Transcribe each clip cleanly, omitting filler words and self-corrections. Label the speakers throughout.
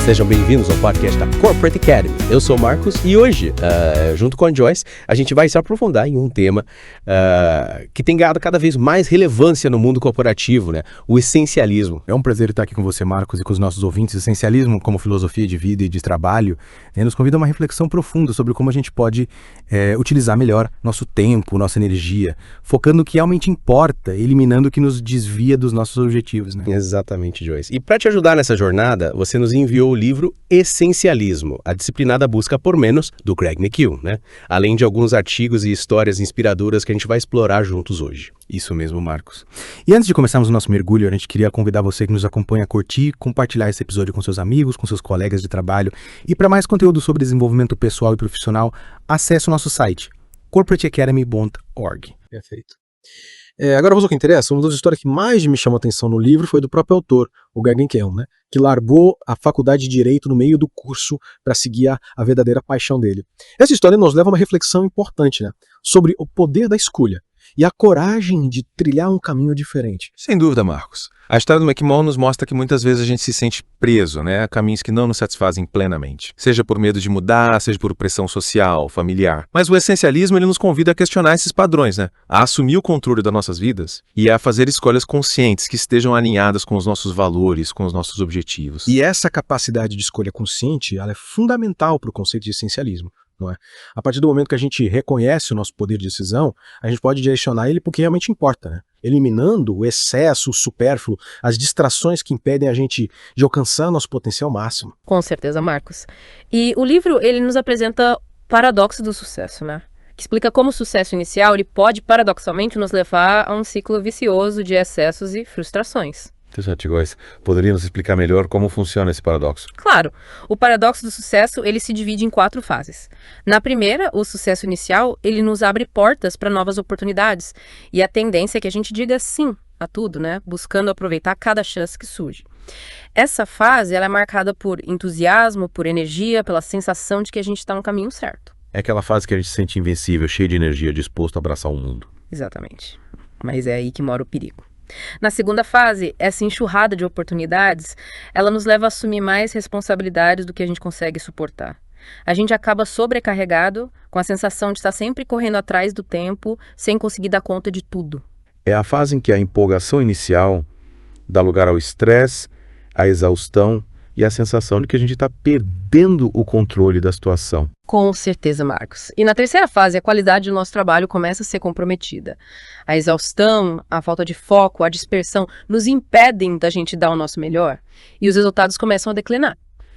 Speaker 1: Sejam bem-vindos ao podcast da Corporate Academy. Eu sou o Marcos e hoje, junto com a Joyce, a gente vai se aprofundar em um tema que tem ganhado cada vez mais relevância no mundo corporativo, né? O essencialismo.
Speaker 2: É um prazer estar aqui com você, Marcos, e com os nossos ouvintes. O essencialismo, como filosofia de vida e de trabalho, nos convida a uma reflexão profunda sobre como a gente pode utilizar melhor nosso tempo, nossa energia, focando no que realmente importa, eliminando o que nos desvia dos nossos objetivos, né?
Speaker 1: Exatamente, Joyce. E para te ajudar nessa jornada, você nos enviou o livro Essencialismo, a disciplinada busca por menos, do Greg McKeown, né? Além de alguns artigos e histórias inspiradoras que a gente vai explorar juntos hoje.
Speaker 2: Isso mesmo, Marcos. E antes de começarmos o nosso mergulho, a gente queria convidar você que nos acompanha a curtir, compartilhar esse episódio com seus amigos, com seus colegas de trabalho. E para mais conteúdo sobre desenvolvimento pessoal e profissional, acesse o nosso site, corporateacademy.org.
Speaker 3: Perfeito. Agora vamos ao que interessa. Uma das histórias que mais me chamou a atenção no livro foi do próprio autor, o Greg McKeown, né? Que largou a faculdade de Direito no meio do curso para seguir a verdadeira paixão dele. Essa história nos leva a uma reflexão importante, né? Sobre o poder da escolha e a coragem de trilhar um caminho diferente.
Speaker 4: Sem dúvida, Marcos. A história do McKeown nos mostra que muitas vezes a gente se sente preso, né, a caminhos que não nos satisfazem plenamente. Seja por medo de mudar, seja por pressão social, familiar. Mas o essencialismo ele nos convida a questionar esses padrões, né, a assumir o controle das nossas vidas e a fazer escolhas conscientes que estejam alinhadas com os nossos valores, com os nossos objetivos.
Speaker 3: E essa capacidade de escolha consciente, ela é fundamental para o conceito de essencialismo. Não é? A partir do momento que a gente reconhece o nosso poder de decisão, a gente pode direcionar ele para o que realmente importa, né? Eliminando o excesso, o supérfluo, as distrações que impedem a gente de alcançar nosso potencial máximo.
Speaker 5: Com certeza, Marcos. E o livro, ele nos apresenta o paradoxo do sucesso, né? Que explica como o sucesso inicial ele pode, paradoxalmente, nos levar a um ciclo vicioso de excessos e frustrações.
Speaker 6: Interessante, Joyce. Poderia nos explicar melhor como funciona esse paradoxo?
Speaker 5: Claro, o paradoxo do sucesso ele se divide em 4 fases. Na primeira, o sucesso inicial, ele nos abre portas para novas oportunidades. E a tendência é que a gente diga sim a tudo, né? Buscando aproveitar cada chance que surge. Essa fase ela é marcada por entusiasmo, por energia, pela sensação de que a gente está no caminho certo.
Speaker 6: É aquela fase que a gente se sente invencível, cheio de energia, disposto a abraçar o mundo.
Speaker 5: Exatamente. Mas é aí que mora o perigo. Na segunda fase, essa enxurrada de oportunidades, ela nos leva a assumir mais responsabilidades do que a gente consegue suportar. A gente acaba sobrecarregado, com a sensação de estar sempre correndo atrás do tempo, sem conseguir dar conta de tudo.
Speaker 6: É a fase em que a empolgação inicial dá lugar ao estresse, à exaustão e à sensação de que a gente está perdendo o controle da situação.
Speaker 5: Com certeza, Marcos. E na terceira fase, a qualidade do nosso trabalho começa a ser comprometida. A exaustão, a falta de foco, a dispersão nos impedem da gente dar o nosso melhor e os resultados começam a declinar.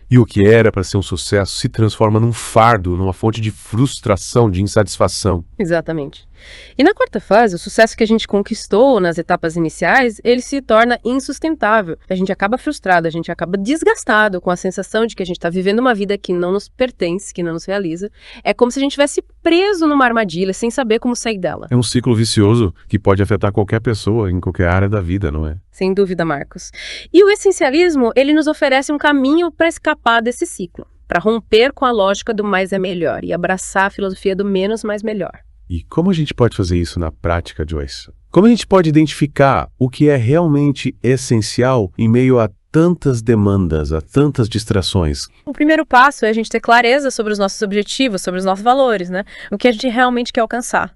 Speaker 7: E o que era para ser um sucesso se transforma num fardo, numa fonte de frustração, de insatisfação.
Speaker 5: Exatamente. E na quarta fase, o sucesso que a gente conquistou nas etapas iniciais, ele se torna insustentável. A gente acaba frustrado, a gente acaba desgastado com a sensação de que a gente está vivendo uma vida que não nos pertence, que não nos realiza. É como se a gente estivesse preso numa armadilha, sem saber como sair dela.
Speaker 7: É um ciclo vicioso que pode afetar qualquer pessoa, em qualquer área da vida, não é?
Speaker 5: Sem dúvida, Marcos. E o essencialismo, ele nos oferece um caminho para escapar desse ciclo, para romper com a lógica do mais é melhor e abraçar a filosofia do menos mais melhor.
Speaker 7: E como a gente pode fazer isso na prática, Joyce? Como a gente pode identificar o que é realmente essencial em meio a tantas demandas, a tantas distrações?
Speaker 5: O primeiro passo é a gente ter clareza sobre os nossos objetivos, sobre os nossos valores, né? O que a gente realmente quer alcançar.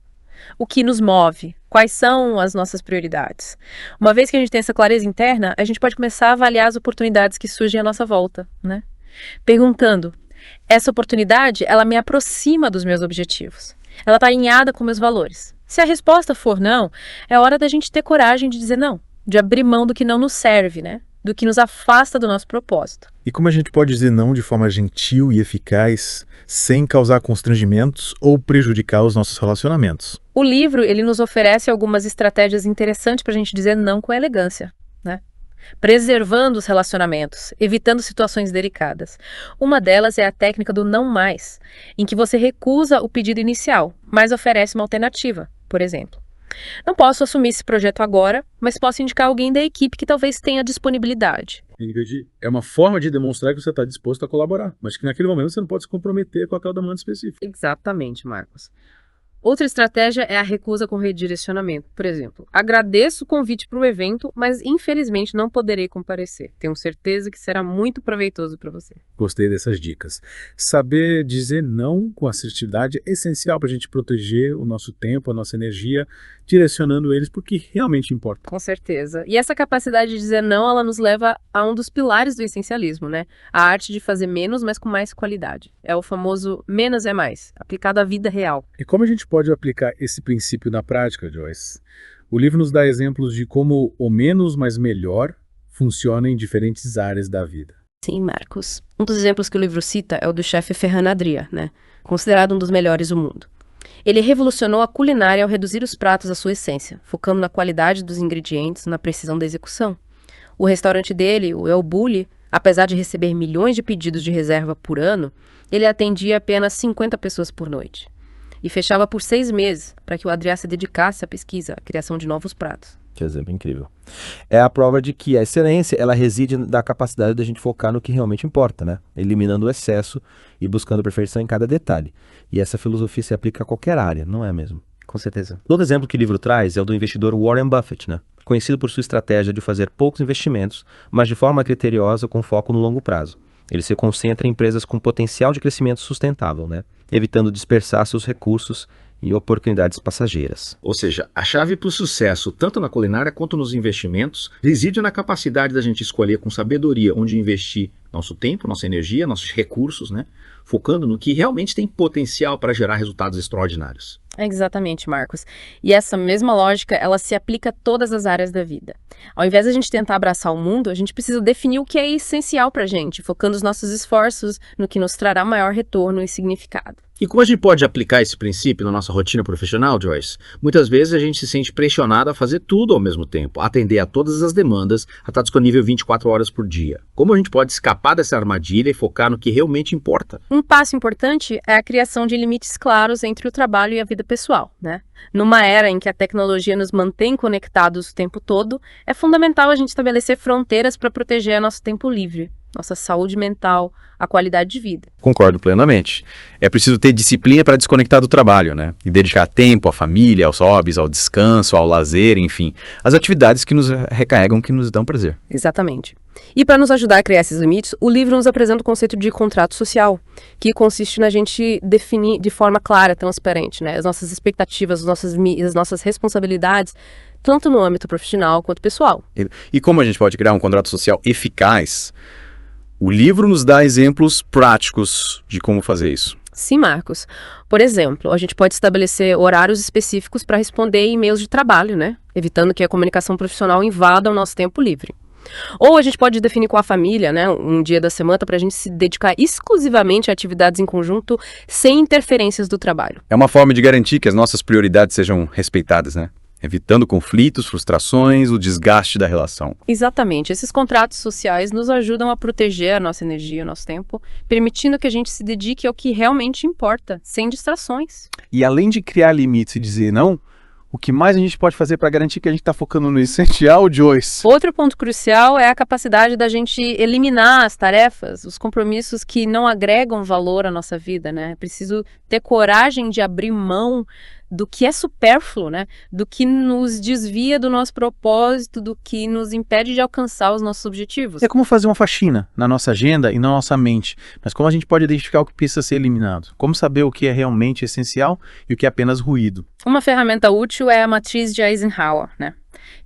Speaker 5: O que nos move, quais são as nossas prioridades. Uma vez que a gente tem essa clareza interna, a gente pode começar a avaliar as oportunidades que surgem à nossa volta, né? Perguntando, essa oportunidade, ela me aproxima dos meus objetivos? Ela está alinhada com meus valores? Se a resposta for não, é hora da gente ter coragem de dizer não, de abrir mão do que não nos serve, né? Do que nos afasta do nosso propósito.
Speaker 2: E como a gente pode dizer não de forma gentil e eficaz, sem causar constrangimentos ou prejudicar os nossos relacionamentos?
Speaker 5: O livro, ele nos oferece algumas estratégias interessantes para a gente dizer não com elegância, né? Preservando os relacionamentos, evitando situações delicadas. Uma delas é a técnica do não mais, em que você recusa o pedido inicial, mas oferece uma alternativa, por exemplo. Não posso assumir esse projeto agora, mas posso indicar alguém da equipe que talvez tenha disponibilidade.
Speaker 3: É uma forma de demonstrar que você está disposto a colaborar, mas que naquele momento você não pode se comprometer com aquela demanda específica.
Speaker 5: Exatamente, Marcos. Outra estratégia é a recusa com redirecionamento. Por exemplo, agradeço o convite para o evento, mas infelizmente não poderei comparecer. Tenho certeza que será muito proveitoso para você.
Speaker 3: Gostei dessas dicas. Saber dizer não com assertividade é essencial para a gente proteger o nosso tempo, a nossa energia, direcionando eles para o que realmente importa.
Speaker 5: Com certeza. E essa capacidade de dizer não, ela nos leva a um dos pilares do essencialismo, né? A arte de fazer menos, mas com mais qualidade. É o famoso menos é mais, aplicado à vida real.
Speaker 3: E como a gente pode aplicar esse princípio na prática, Joyce? O livro nos dá exemplos de como o menos, mas melhor funciona em diferentes áreas da vida.
Speaker 5: Sim, Marcos. Um dos exemplos que o livro cita é o do chefe Ferran Adrià, né? Considerado um dos melhores do mundo. Ele revolucionou a culinária ao reduzir os pratos à sua essência, focando na qualidade dos ingredientes, na precisão da execução. O restaurante dele, o El Bulli, apesar de receber milhões de pedidos de reserva por ano, ele atendia apenas 50 pessoas por noite. E fechava por 6 meses, para que o Adrià se dedicasse à pesquisa, à criação de novos pratos.
Speaker 8: Que exemplo incrível. É a prova de que a excelência, ela reside da capacidade da gente focar no que realmente importa, né? Eliminando o excesso e buscando perfeição em cada detalhe. E essa filosofia se aplica a qualquer área, não é mesmo?
Speaker 1: Com certeza.
Speaker 8: Outro exemplo que o livro traz é o do investidor Warren Buffett, né? Conhecido por sua estratégia de fazer poucos investimentos, mas de forma criteriosa com foco no longo prazo. Ele se concentra em empresas com potencial de crescimento sustentável, né? Evitando dispersar seus recursos e oportunidades passageiras.
Speaker 9: Ou seja, a chave para o sucesso, tanto na culinária quanto nos investimentos, reside na capacidade da gente escolher com sabedoria onde investir nosso tempo, nossa energia, nossos recursos, né? Focando no que realmente tem potencial para gerar resultados extraordinários.
Speaker 5: Exatamente, Marcos. E essa mesma lógica, ela se aplica a todas as áreas da vida. Ao invés de a gente tentar abraçar o mundo, a gente precisa definir o que é essencial para a gente, focando os nossos esforços no que nos trará maior retorno e significado.
Speaker 9: E como a gente pode aplicar esse princípio na nossa rotina profissional, Joyce? Muitas vezes a gente se sente pressionado a fazer tudo ao mesmo tempo, a atender a todas as demandas, a estar disponível 24 horas por dia. Como a gente pode escapar dessa armadilha e focar no que realmente importa?
Speaker 5: Um passo importante é a criação de limites claros entre o trabalho e a vida pessoal, né? Numa era em que a tecnologia nos mantém conectados o tempo todo, é fundamental a gente estabelecer fronteiras para proteger nosso tempo livre, nossa saúde mental, a qualidade de vida.
Speaker 4: Concordo plenamente. É preciso ter disciplina para desconectar do trabalho, né? E dedicar tempo à família, aos hobbies, ao descanso, ao lazer, enfim. As atividades que nos recarregam, que nos dão prazer.
Speaker 5: Exatamente. E para nos ajudar a criar esses limites, o livro nos apresenta o conceito de contrato social, que consiste na gente definir de forma clara, transparente, né, as nossas expectativas, as nossas responsabilidades, tanto no âmbito profissional quanto pessoal.
Speaker 4: E como a gente pode criar um contrato social eficaz? O livro nos dá exemplos práticos de como fazer isso.
Speaker 5: Sim, Marcos. Por exemplo, a gente pode estabelecer horários específicos para responder e-mails de trabalho, né, evitando que a comunicação profissional invada o nosso tempo livre. Ou a gente pode definir com a família, né, um dia da semana para a gente se dedicar exclusivamente a atividades em conjunto sem interferências do trabalho.
Speaker 4: É uma forma de garantir que as nossas prioridades sejam respeitadas, né? Evitando conflitos, frustrações, o desgaste da relação.
Speaker 5: Exatamente. Esses contratos sociais nos ajudam a proteger a nossa energia, o nosso tempo, permitindo que a gente se dedique ao que realmente importa, sem distrações.
Speaker 2: E além de criar limites e dizer não, o que mais a gente pode fazer para garantir que a gente está focando no essencial, Joyce?
Speaker 5: Outro ponto crucial é a capacidade da gente eliminar as tarefas, os compromissos que não agregam valor à nossa vida, né? É preciso ter coragem de abrir mão do que é supérfluo, né? Do que nos desvia do nosso propósito, do que nos impede de alcançar os nossos objetivos.
Speaker 2: É como fazer uma faxina na nossa agenda e na nossa mente. Mas como a gente pode identificar o que precisa ser eliminado? Como saber o que é realmente essencial e o que é apenas ruído?
Speaker 5: Uma ferramenta útil é a matriz de Eisenhower, né?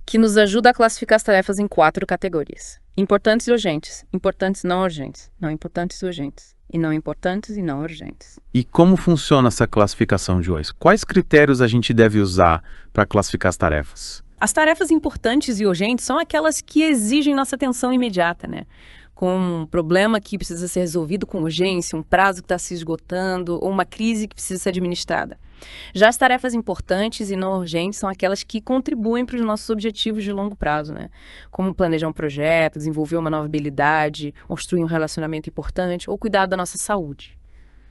Speaker 5: Que nos ajuda a classificar as tarefas em 4 categorias. Importantes e urgentes, importantes e não urgentes, não importantes e urgentes, e não importantes e não urgentes.
Speaker 2: E como funciona essa classificação, Joyce? Quais critérios a gente deve usar para classificar as tarefas?
Speaker 10: As tarefas importantes e urgentes são aquelas que exigem nossa atenção imediata, né? Com um problema que precisa ser resolvido com urgência, um prazo que está se esgotando ou uma crise que precisa ser administrada. Já as tarefas importantes e não urgentes são aquelas que contribuem para os nossos objetivos de longo prazo, né? Como planejar um projeto, desenvolver uma nova habilidade, construir um relacionamento importante ou cuidar da nossa saúde.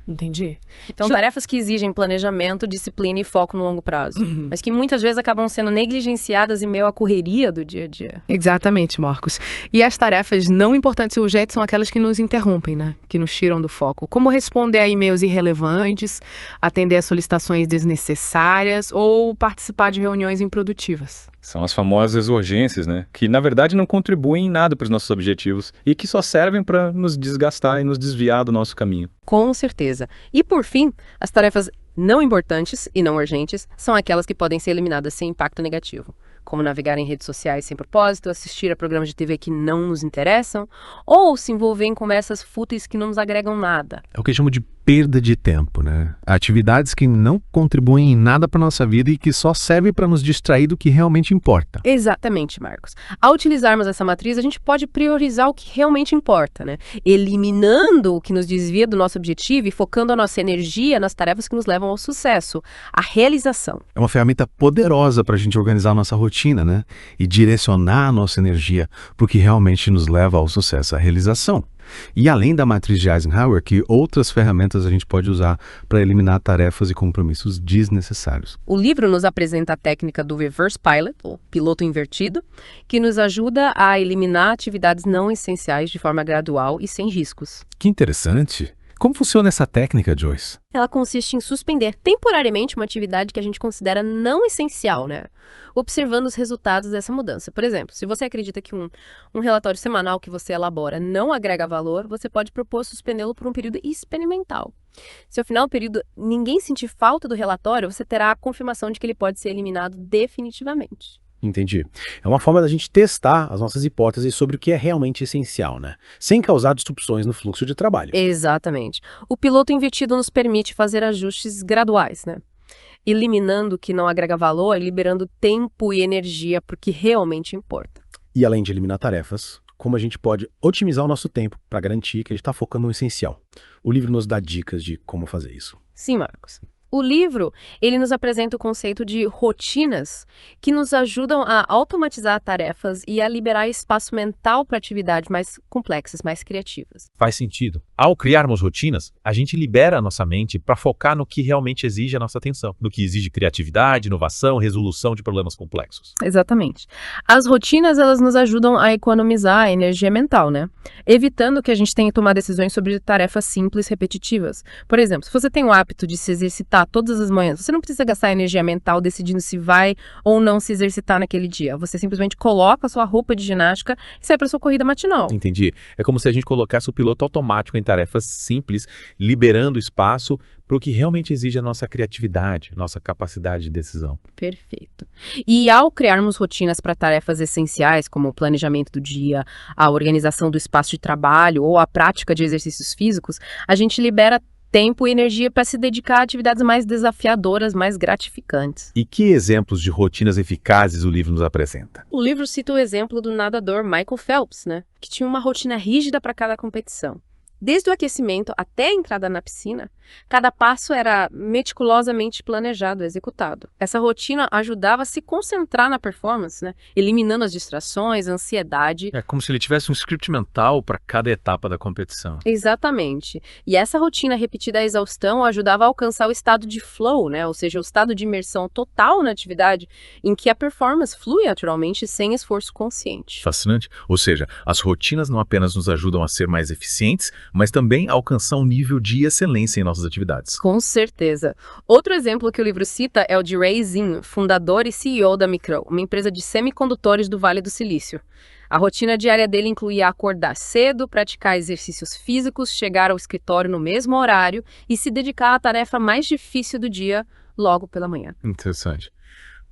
Speaker 11: Entendi.
Speaker 10: Então, tarefas que exigem planejamento, disciplina e foco no longo prazo, mas que muitas vezes acabam sendo negligenciadas em meio à correria do dia a dia.
Speaker 11: Exatamente, Marcos. E as tarefas não importantes e urgentes são aquelas que nos interrompem, né? Que nos tiram do foco. Como responder a e-mails irrelevantes, atender a solicitações desnecessárias ou participar de reuniões improdutivas.
Speaker 12: São as famosas urgências, né? Que na verdade não contribuem em nada para os nossos objetivos e que só servem para nos desgastar e nos desviar do nosso caminho.
Speaker 13: Com certeza. E por fim, as tarefas não importantes e não urgentes são aquelas que podem ser eliminadas sem impacto negativo, como navegar em redes sociais sem propósito, assistir a programas de TV que não nos interessam, ou se envolver em conversas fúteis que não nos agregam nada.
Speaker 2: É o que eu chamo de perda de tempo, né? Atividades que não contribuem em nada para nossa vida e que só servem para nos distrair do que realmente importa.
Speaker 13: Exatamente, Marcos. Ao utilizarmos essa matriz, a gente pode priorizar o que realmente importa, né? Eliminando o que nos desvia do nosso objetivo e focando a nossa energia nas tarefas que nos levam ao sucesso, à realização.
Speaker 2: É uma ferramenta poderosa para a gente organizar a nossa rotina, né? E direcionar a nossa energia para o que realmente nos leva ao sucesso, à realização. E além da matriz de Eisenhower, que outras ferramentas a gente pode usar para eliminar tarefas e compromissos desnecessários.
Speaker 13: O livro nos apresenta a técnica do reverse pilot, ou piloto invertido, que nos ajuda a eliminar atividades não essenciais de forma gradual e sem riscos.
Speaker 2: Que interessante! Como funciona essa técnica, Joyce?
Speaker 13: Ela consiste em suspender temporariamente uma atividade que a gente considera não essencial, né? Observando os resultados dessa mudança. Por exemplo, se você acredita que um relatório semanal que você elabora não agrega valor, você pode propor suspendê-lo por um período experimental. Se ao final do período ninguém sentir falta do relatório, você terá a confirmação de que ele pode ser eliminado definitivamente.
Speaker 3: Entendi. É uma forma da gente testar as nossas hipóteses sobre o que é realmente essencial, né? Sem causar disrupções no fluxo de trabalho.
Speaker 13: Exatamente. O piloto invertido nos permite fazer ajustes graduais, né? Eliminando o que não agrega valor e liberando tempo e energia para o que realmente importa.
Speaker 3: E além de eliminar tarefas, como a gente pode otimizar o nosso tempo para garantir que a gente está focando no essencial. O livro nos dá dicas de como fazer isso.
Speaker 13: Sim, Marcos. O livro, ele nos apresenta o conceito de rotinas que nos ajudam a automatizar tarefas e a liberar espaço mental para atividades mais complexas, mais criativas.
Speaker 4: Faz sentido. Ao criarmos rotinas, a gente libera a nossa mente para focar no que realmente exige a nossa atenção, no que exige criatividade, inovação, resolução de problemas complexos.
Speaker 13: Exatamente. As rotinas, elas nos ajudam a economizar a energia mental, né? Evitando que a gente tenha que tomar decisões sobre tarefas simples, repetitivas. Por exemplo, se você tem o hábito de se exercitar todas as manhãs, você não precisa gastar energia mental decidindo se vai ou não se exercitar naquele dia. Você simplesmente coloca a sua roupa de ginástica e sai para sua corrida matinal.
Speaker 4: Entendi. É como se a gente colocasse o piloto automático em tarefas simples, liberando espaço para o que realmente exige a nossa criatividade, nossa capacidade de decisão.
Speaker 13: Perfeito. E ao criarmos rotinas para tarefas essenciais, como o planejamento do dia, a organização do espaço de trabalho ou a prática de exercícios físicos, a gente libera tempo e energia para se dedicar a atividades mais desafiadoras, mais gratificantes.
Speaker 4: E que exemplos de rotinas eficazes o livro nos apresenta?
Speaker 13: O livro cita o exemplo do nadador Michael Phelps, né, que tinha uma rotina rígida para cada competição. Desde o aquecimento até a entrada na piscina, cada passo era meticulosamente planejado e executado. Essa rotina ajudava a se concentrar na performance, né? Eliminando as distrações, a ansiedade.
Speaker 12: É como se ele tivesse um script mental para cada etapa da competição.
Speaker 13: Exatamente. E essa rotina repetida à exaustão ajudava a alcançar o estado de flow, né? Ou seja, o estado de imersão total na atividade, em que a performance flui naturalmente sem esforço consciente.
Speaker 4: Fascinante. Ou seja, as rotinas não apenas nos ajudam a ser mais eficientes, mas também a alcançar um nível de excelência em nossas atividades.
Speaker 13: Com certeza. Outro exemplo que o livro cita é o de Ray Zinn, fundador e CEO da Micron, uma empresa de semicondutores do Vale do Silício. A rotina diária dele incluía acordar cedo, praticar exercícios físicos, chegar ao escritório no mesmo horário e se dedicar à tarefa mais difícil do dia logo pela manhã.
Speaker 4: Interessante.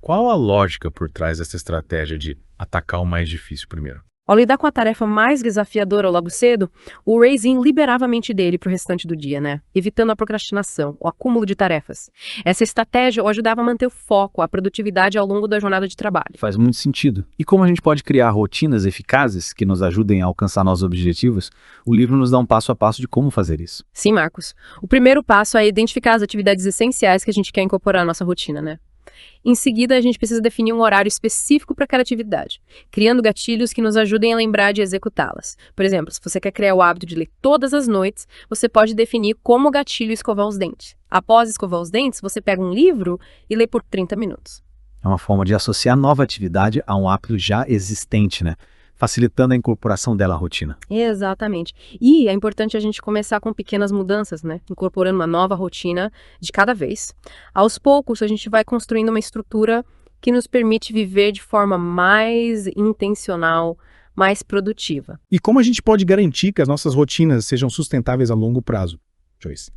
Speaker 4: Qual a lógica por trás dessa estratégia de atacar o mais difícil primeiro?
Speaker 13: Ao lidar com a tarefa mais desafiadora logo cedo, o Ray Zinn liberava a mente dele para o restante do dia, né? Evitando a procrastinação, o acúmulo de tarefas. Essa estratégia o ajudava a manter o foco, a produtividade ao longo da jornada de trabalho.
Speaker 14: Faz muito sentido. E como a gente pode criar rotinas eficazes que nos ajudem a alcançar nossos objetivos, o livro nos dá um passo a passo de como fazer isso.
Speaker 13: Sim, Marcos. O primeiro passo é identificar as atividades essenciais que a gente quer incorporar à nossa rotina, né? Em seguida, a gente precisa definir um horário específico para cada atividade, criando gatilhos que nos ajudem a lembrar de executá-las. Por exemplo, se você quer criar o hábito de ler todas as noites, você pode definir como gatilho escovar os dentes. Após escovar os dentes, você pega um livro e lê por 30 minutos.
Speaker 14: É uma forma de associar nova atividade a um hábito já existente, né? Facilitando a incorporação dela à rotina.
Speaker 13: Exatamente. E é importante a gente começar com pequenas mudanças, né? Incorporando uma nova rotina de cada vez. Aos poucos, a gente vai construindo uma estrutura que nos permite viver de forma mais intencional, mais produtiva.
Speaker 3: E como a gente pode garantir que as nossas rotinas sejam sustentáveis a longo prazo, Joyce?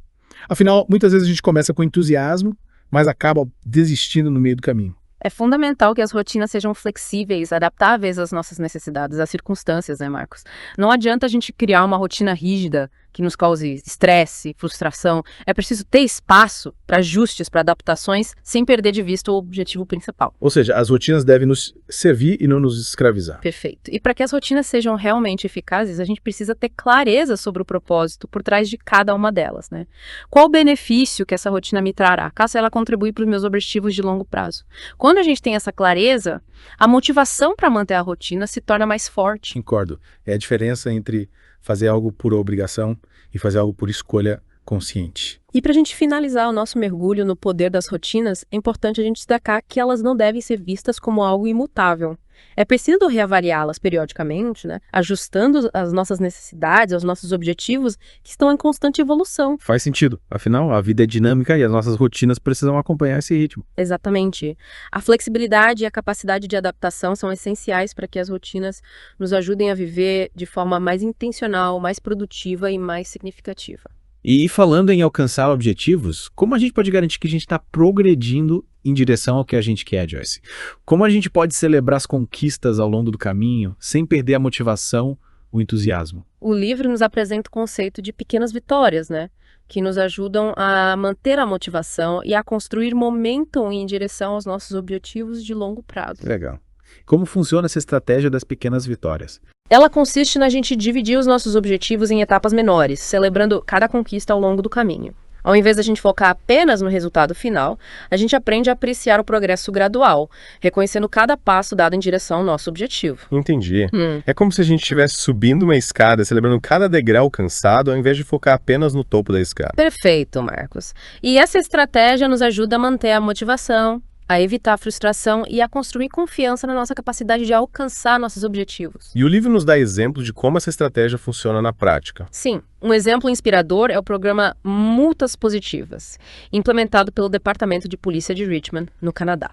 Speaker 3: Afinal, muitas vezes a gente começa com entusiasmo, mas acaba desistindo no meio do caminho.
Speaker 10: É fundamental que as rotinas sejam flexíveis, adaptáveis às nossas necessidades, às circunstâncias, né, Marcos? Não adianta a gente criar uma rotina rígida que nos cause estresse, frustração. É preciso ter espaço para ajustes, para adaptações, sem perder de vista o objetivo principal.
Speaker 3: Ou seja, as rotinas devem nos servir e não nos escravizar.
Speaker 10: Perfeito. E para que as rotinas sejam realmente eficazes, a gente precisa ter clareza sobre o propósito por trás de cada uma delas, né? Qual o benefício que essa rotina me trará, caso ela contribui para os meus objetivos de longo prazo? Quando a gente tem essa clareza, a motivação para manter a rotina se torna mais forte.
Speaker 3: Concordo. É a diferença entre fazer algo por obrigação e fazer algo por escolha consciente.
Speaker 13: E para a gente finalizar o nosso mergulho no poder das rotinas, é importante a gente destacar que elas não devem ser vistas como algo imutável. É preciso reavaliá-las periodicamente, né? Ajustando as nossas necessidades, aos nossos objetivos, que estão em constante evolução.
Speaker 2: Faz sentido. Afinal, a vida é dinâmica e as nossas rotinas precisam acompanhar esse ritmo.
Speaker 13: Exatamente. A flexibilidade e a capacidade de adaptação são essenciais para que as rotinas nos ajudem a viver de forma mais intencional, mais produtiva e mais significativa.
Speaker 2: E falando em alcançar objetivos, como a gente pode garantir que a gente está progredindo em direção ao que a gente quer, Joyce? Como a gente pode celebrar as conquistas ao longo do caminho sem perder a motivação, o entusiasmo?
Speaker 13: O livro nos apresenta o conceito de pequenas vitórias, né? Que nos ajudam a manter a motivação e a construir momentum em direção aos nossos objetivos de longo prazo.
Speaker 2: Legal. Como funciona essa estratégia das pequenas vitórias?
Speaker 13: Ela consiste na gente dividir os nossos objetivos em etapas menores, celebrando cada conquista ao longo do caminho. Ao invés de a gente focar apenas no resultado final, a gente aprende a apreciar o progresso gradual, reconhecendo cada passo dado em direção ao nosso objetivo.
Speaker 4: Entendi. É como se a gente estivesse subindo uma escada, celebrando cada degrau alcançado, ao invés de focar apenas no topo da escada.
Speaker 13: Perfeito, Marcos. E essa estratégia nos ajuda a manter a motivação, a evitar a frustração e a construir confiança na nossa capacidade de alcançar nossos objetivos.
Speaker 4: E o livro nos dá exemplo de como essa estratégia funciona na prática.
Speaker 13: Sim, um exemplo inspirador é o programa Multas Positivas, implementado pelo Departamento de Polícia de Richmond, no Canadá.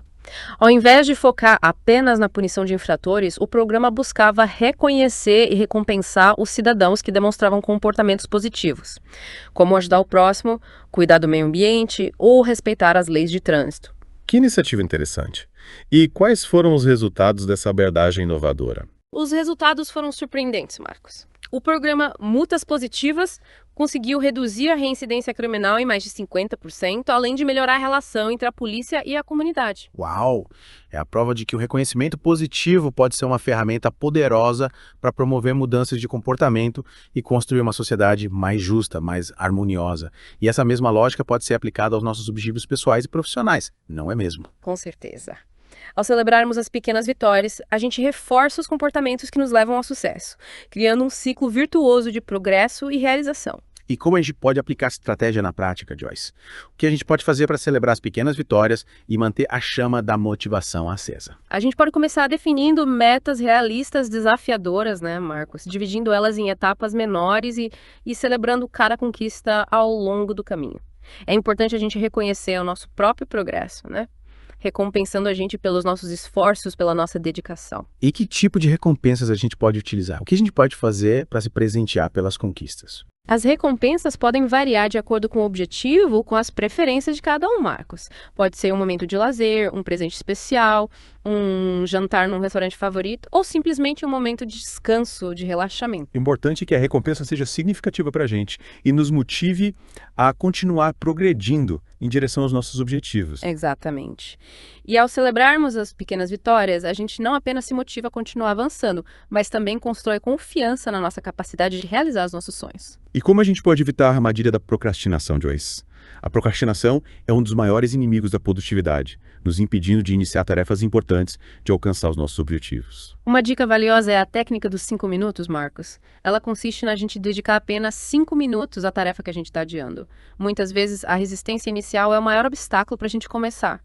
Speaker 13: Ao invés de focar apenas na punição de infratores, o programa buscava reconhecer e recompensar os cidadãos que demonstravam comportamentos positivos, como ajudar o próximo, cuidar do meio ambiente ou respeitar as leis de trânsito.
Speaker 4: Que iniciativa interessante. E quais foram os resultados dessa abordagem inovadora?
Speaker 13: Os resultados foram surpreendentes, Marcos. O programa Multas Positivas conseguiu reduzir a reincidência criminal em mais de 50%, além de melhorar a relação entre a polícia e a comunidade.
Speaker 2: Uau! É a prova de que o reconhecimento positivo pode ser uma ferramenta poderosa para promover mudanças de comportamento e construir uma sociedade mais justa, mais harmoniosa. E essa mesma lógica pode ser aplicada aos nossos objetivos pessoais e profissionais, não é mesmo?
Speaker 13: Com certeza. Ao celebrarmos as pequenas vitórias, a gente reforça os comportamentos que nos levam ao sucesso, criando um ciclo virtuoso de progresso e realização.
Speaker 2: E como a gente pode aplicar essa estratégia na prática, Joyce? O que a gente pode fazer para celebrar as pequenas vitórias e manter a chama da motivação acesa?
Speaker 13: A gente pode começar definindo metas realistas desafiadoras, né, Marcos? Dividindo elas em etapas menores e celebrando cada conquista ao longo do caminho. É importante a gente reconhecer o nosso próprio progresso, né? Recompensando a gente pelos nossos esforços, pela nossa dedicação.
Speaker 2: E que tipo de recompensas a gente pode utilizar? O que a gente pode fazer para se presentear pelas conquistas?
Speaker 13: As recompensas podem variar de acordo com o objetivo, com as preferências de cada um, Marcos. Pode ser um momento de lazer, um presente especial, um jantar num restaurante favorito ou simplesmente um momento de descanso, de relaxamento.
Speaker 4: Importante que a recompensa seja significativa para a gente e nos motive a continuar progredindo em direção aos nossos objetivos.
Speaker 13: Exatamente. E ao celebrarmos as pequenas vitórias, a gente não apenas se motiva a continuar avançando, mas também constrói confiança na nossa capacidade de realizar os nossos sonhos.
Speaker 4: E como a gente pode evitar a armadilha da procrastinação, Joyce? A procrastinação é um dos maiores inimigos da produtividade.
Speaker 6: nos impedindo de iniciar tarefas importantes, de alcançar os nossos objetivos.
Speaker 13: Uma dica valiosa é a técnica dos 5 minutos, Marcos. Ela consiste na gente dedicar apenas 5 minutos à tarefa que a gente está adiando. Muitas vezes, a resistência inicial é o maior obstáculo para a gente começar.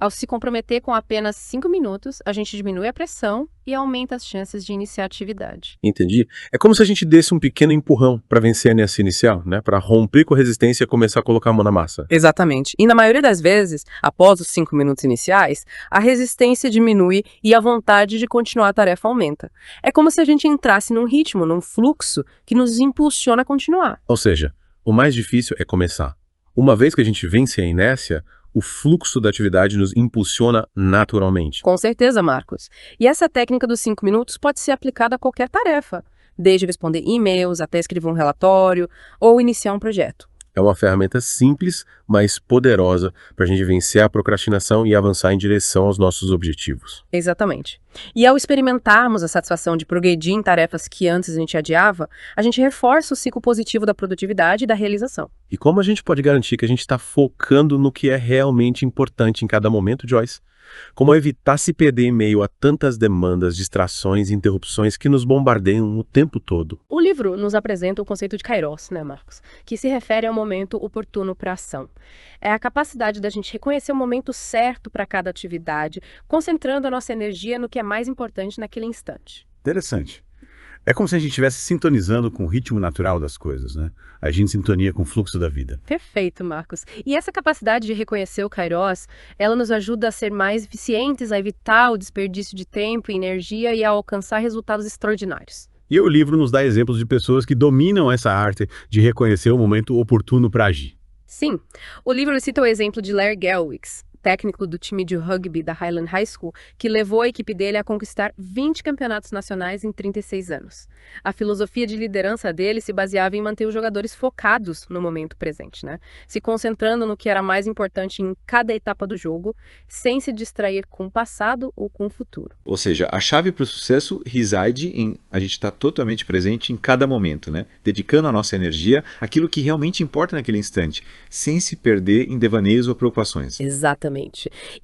Speaker 13: Ao se comprometer com apenas 5 minutos, a gente diminui a pressão e aumenta as chances de iniciar a atividade.
Speaker 4: Entendi. É como se a gente desse um pequeno empurrão para vencer nessa inicial, né? Para romper com a resistência e começar a colocar a mão na massa.
Speaker 10: Exatamente. E na maioria das vezes, após os 5 minutos iniciais, a resistência diminui e a vontade de continuar a tarefa aumenta. É como se a gente entrasse num ritmo, num fluxo que nos impulsiona a continuar.
Speaker 4: Ou seja, o mais difícil é começar. Uma vez que a gente vence a inércia, o fluxo da atividade nos impulsiona naturalmente.
Speaker 10: Com certeza, Marcos. E essa técnica dos 5 minutos pode ser aplicada a qualquer tarefa, desde responder e-mails até escrever um relatório ou iniciar um projeto.
Speaker 4: É uma ferramenta simples, mas poderosa para a gente vencer a procrastinação e avançar em direção aos nossos objetivos.
Speaker 10: Exatamente. E ao experimentarmos a satisfação de progredir em tarefas que antes a gente adiava, a gente reforça o ciclo positivo da produtividade e da realização.
Speaker 4: E como a gente pode garantir que a gente está focando no que é realmente importante em cada momento, Joyce? Como evitar se perder em meio a tantas demandas, distrações e interrupções que nos bombardeiam o tempo todo?
Speaker 13: O livro nos apresenta o conceito de Kairos, né, Marcos? Que se refere ao momento oportuno para a ação. É a capacidade da gente reconhecer o momento certo para cada atividade, concentrando a nossa energia no que é mais importante naquele instante.
Speaker 6: Interessante. É como se a gente estivesse sintonizando com o ritmo natural das coisas, né? Agindo em sintonia com o fluxo da vida.
Speaker 13: Perfeito, Marcos. E essa capacidade de reconhecer o Kairos, ela nos ajuda a ser mais eficientes, a evitar o desperdício de tempo e energia e a alcançar resultados extraordinários.
Speaker 6: E o livro nos dá exemplos de pessoas que dominam essa arte de reconhecer o momento oportuno para agir.
Speaker 13: Sim. O livro cita o exemplo de Larry Gelwix, técnico do time de rugby da Highland High School, que levou a equipe dele a conquistar 20 campeonatos nacionais em 36 anos. A filosofia de liderança dele se baseava em manter os jogadores focados no momento presente, né? Se concentrando no que era mais importante em cada etapa do jogo, sem se distrair com o passado ou com o futuro.
Speaker 15: Ou seja, a chave para o sucesso reside em a gente estar totalmente presente em cada momento, né? Dedicando a nossa energia àquilo que realmente importa naquele instante, sem se perder em devaneios ou preocupações.
Speaker 13: Exatamente.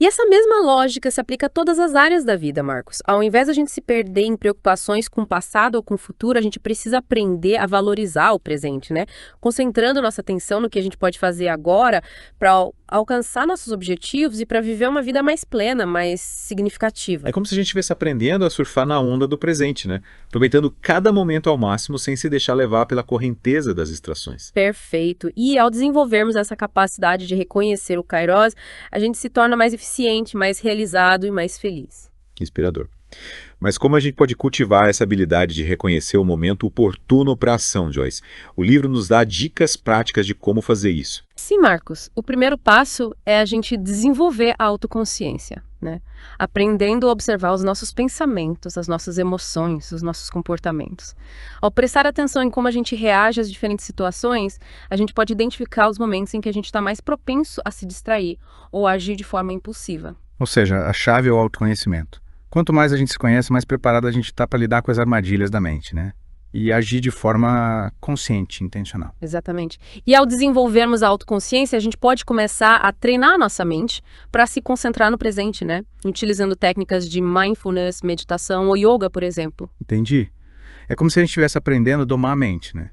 Speaker 13: E essa mesma lógica se aplica a todas as áreas da vida, Marcos. Ao invés de a gente se perder em preocupações com o passado ou com o futuro, a gente precisa aprender a valorizar o presente, né? Concentrando nossa atenção no que a gente pode fazer agora para alcançar nossos objetivos e para viver uma vida mais plena, mais significativa.
Speaker 15: É como se a gente estivesse aprendendo a surfar na onda do presente, né? Aproveitando cada momento ao máximo sem se deixar levar pela correnteza das distrações.
Speaker 13: Perfeito. E ao desenvolvermos essa capacidade de reconhecer o Kairos, a gente se torna mais eficiente, mais realizado e mais feliz.
Speaker 15: Que inspirador. Mas como a gente pode cultivar essa habilidade de reconhecer o momento oportuno para a ação, Joyce? O livro nos dá dicas práticas de como fazer isso.
Speaker 13: Sim, Marcos. O primeiro passo é a gente desenvolver a autoconsciência, né? Aprendendo a observar os nossos pensamentos, as nossas emoções, os nossos comportamentos. Ao prestar atenção em como a gente reage às diferentes situações, a gente pode identificar os momentos em que a gente está mais propenso a se distrair ou a agir de forma impulsiva.
Speaker 2: Ou seja, a chave é o autoconhecimento. Quanto mais a gente se conhece, mais preparado a gente está para lidar com as armadilhas da mente, né? E agir de forma consciente, intencional.
Speaker 13: Exatamente. E ao desenvolvermos a autoconsciência, a gente pode começar a treinar a nossa mente para se concentrar no presente, né? Utilizando técnicas de mindfulness, meditação ou yoga, por exemplo.
Speaker 2: Entendi. É como se a gente estivesse aprendendo a domar a mente, né?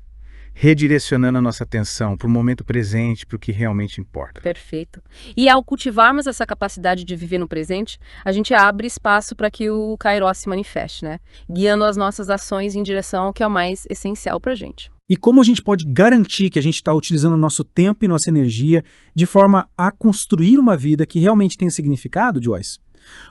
Speaker 2: Redirecionando a nossa atenção para o momento presente, para o que realmente importa.
Speaker 13: Perfeito. E ao cultivarmos essa capacidade de viver no presente, a gente abre espaço para que o Kairos se manifeste, né? Guiando as nossas ações em direção ao que é o mais essencial para a gente.
Speaker 3: E como a gente pode garantir que a gente está utilizando o nosso tempo e nossa energia de forma a construir uma vida que realmente tenha significado, Joyce?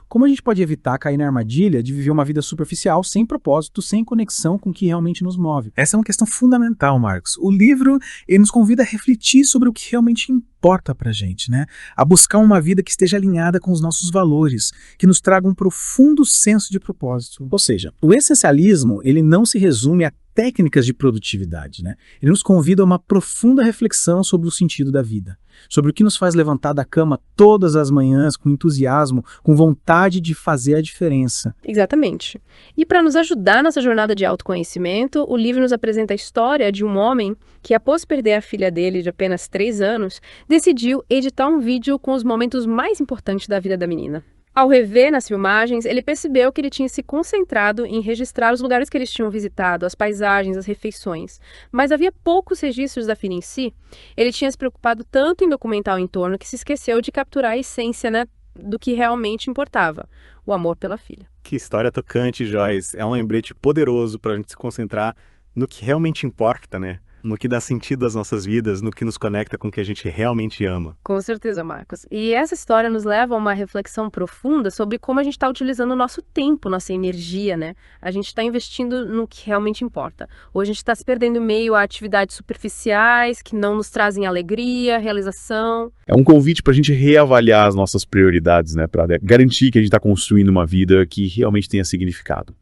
Speaker 3: Como a gente pode evitar cair na armadilha de viver uma vida superficial, sem propósito, sem conexão com o que realmente nos move? Essa é uma questão fundamental, Marcos. O livro ele nos convida a refletir sobre o que realmente importa pra gente, né? A buscar uma vida que esteja alinhada com os nossos valores, que nos traga um profundo senso de propósito. Ou seja, o essencialismo ele não se resume a
Speaker 2: técnicas de produtividade, né? Ele nos convida a uma profunda reflexão sobre o sentido da vida, sobre o que nos faz levantar da cama todas as manhãs com entusiasmo, com vontade de fazer a diferença.
Speaker 13: Exatamente. E para nos ajudar nessa jornada de autoconhecimento, o livro nos apresenta a história de um homem que, após perder a filha dele de apenas 3 anos, decidiu editar um vídeo com os momentos mais importantes da vida da menina. Ao rever nas filmagens, ele percebeu que ele tinha se concentrado em registrar os lugares que eles tinham visitado, as paisagens, as refeições. Mas havia poucos registros da filha em si. Ele tinha se preocupado tanto em documentar o entorno que se esqueceu de capturar a essência, né, do que realmente importava, o amor pela filha.
Speaker 14: Que história tocante, Joyce. É um lembrete poderoso para a gente se concentrar no que realmente importa, né? No que dá sentido às nossas vidas, no que nos conecta com o que a gente realmente ama.
Speaker 13: Com certeza, Marcos. E essa história nos leva a uma reflexão profunda sobre como a gente está utilizando o nosso tempo, nossa energia, né? A gente está investindo no que realmente importa. Ou a gente está se perdendo em meio a atividades superficiais que não nos trazem alegria, realização.
Speaker 7: É um convite para a gente reavaliar as nossas prioridades, né? Para garantir que a gente está construindo uma vida que realmente tenha significado,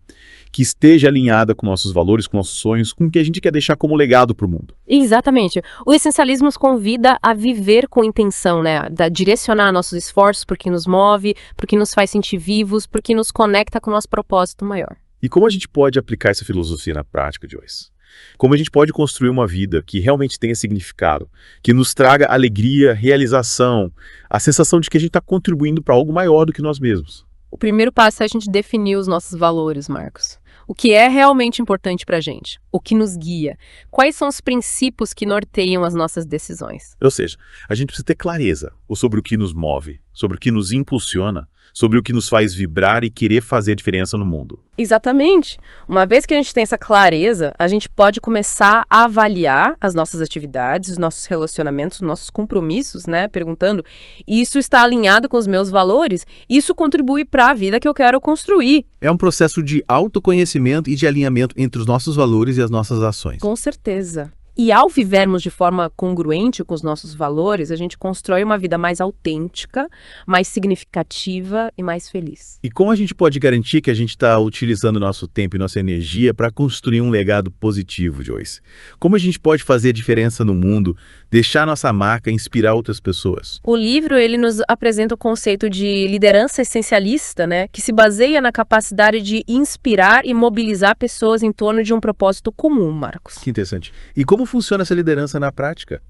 Speaker 7: que esteja alinhada com nossos valores, com nossos sonhos, com o que a gente quer deixar como legado para o mundo.
Speaker 13: Exatamente. O essencialismo nos convida a viver com intenção, né? A direcionar nossos esforços porque nos move, porque nos faz sentir vivos, porque nos conecta com o nosso propósito maior.
Speaker 7: E como a gente pode aplicar essa filosofia na prática, Joyce? Como a gente pode construir uma vida que realmente tenha significado, que nos traga alegria, realização, a sensação de que a gente está contribuindo para algo maior do que nós mesmos?
Speaker 13: O primeiro passo é a gente definir os nossos valores, Marcos. O que é realmente importante pra gente? O que nos guia? Quais são os princípios que norteiam as nossas decisões?
Speaker 7: Ou seja, a gente precisa ter clareza sobre o que nos move, sobre o que nos impulsiona, sobre o que nos faz vibrar e querer fazer a diferença no mundo.
Speaker 13: Exatamente. Uma vez que a gente tem essa clareza, a gente pode começar a avaliar as nossas atividades, os nossos relacionamentos, os nossos compromissos, né? Perguntando, isso está alinhado com os meus valores? Isso contribui para a vida que eu quero construir?
Speaker 2: É um processo de autoconhecimento e de alinhamento entre os nossos valores e as nossas ações.
Speaker 13: Com certeza. E ao vivermos de forma congruente com os nossos valores, a gente constrói uma vida mais autêntica, mais significativa e mais feliz.
Speaker 7: E como a gente pode garantir que a gente está utilizando nosso tempo e nossa energia para construir um legado positivo, Joyce? Como a gente pode fazer a diferença no mundo, deixar nossa marca e inspirar outras pessoas?
Speaker 13: O livro, ele nos apresenta o conceito de liderança essencialista, né, que se baseia na capacidade de inspirar e mobilizar pessoas em torno de um propósito comum, Marcos.
Speaker 7: Que interessante. E como funciona essa liderança na prática?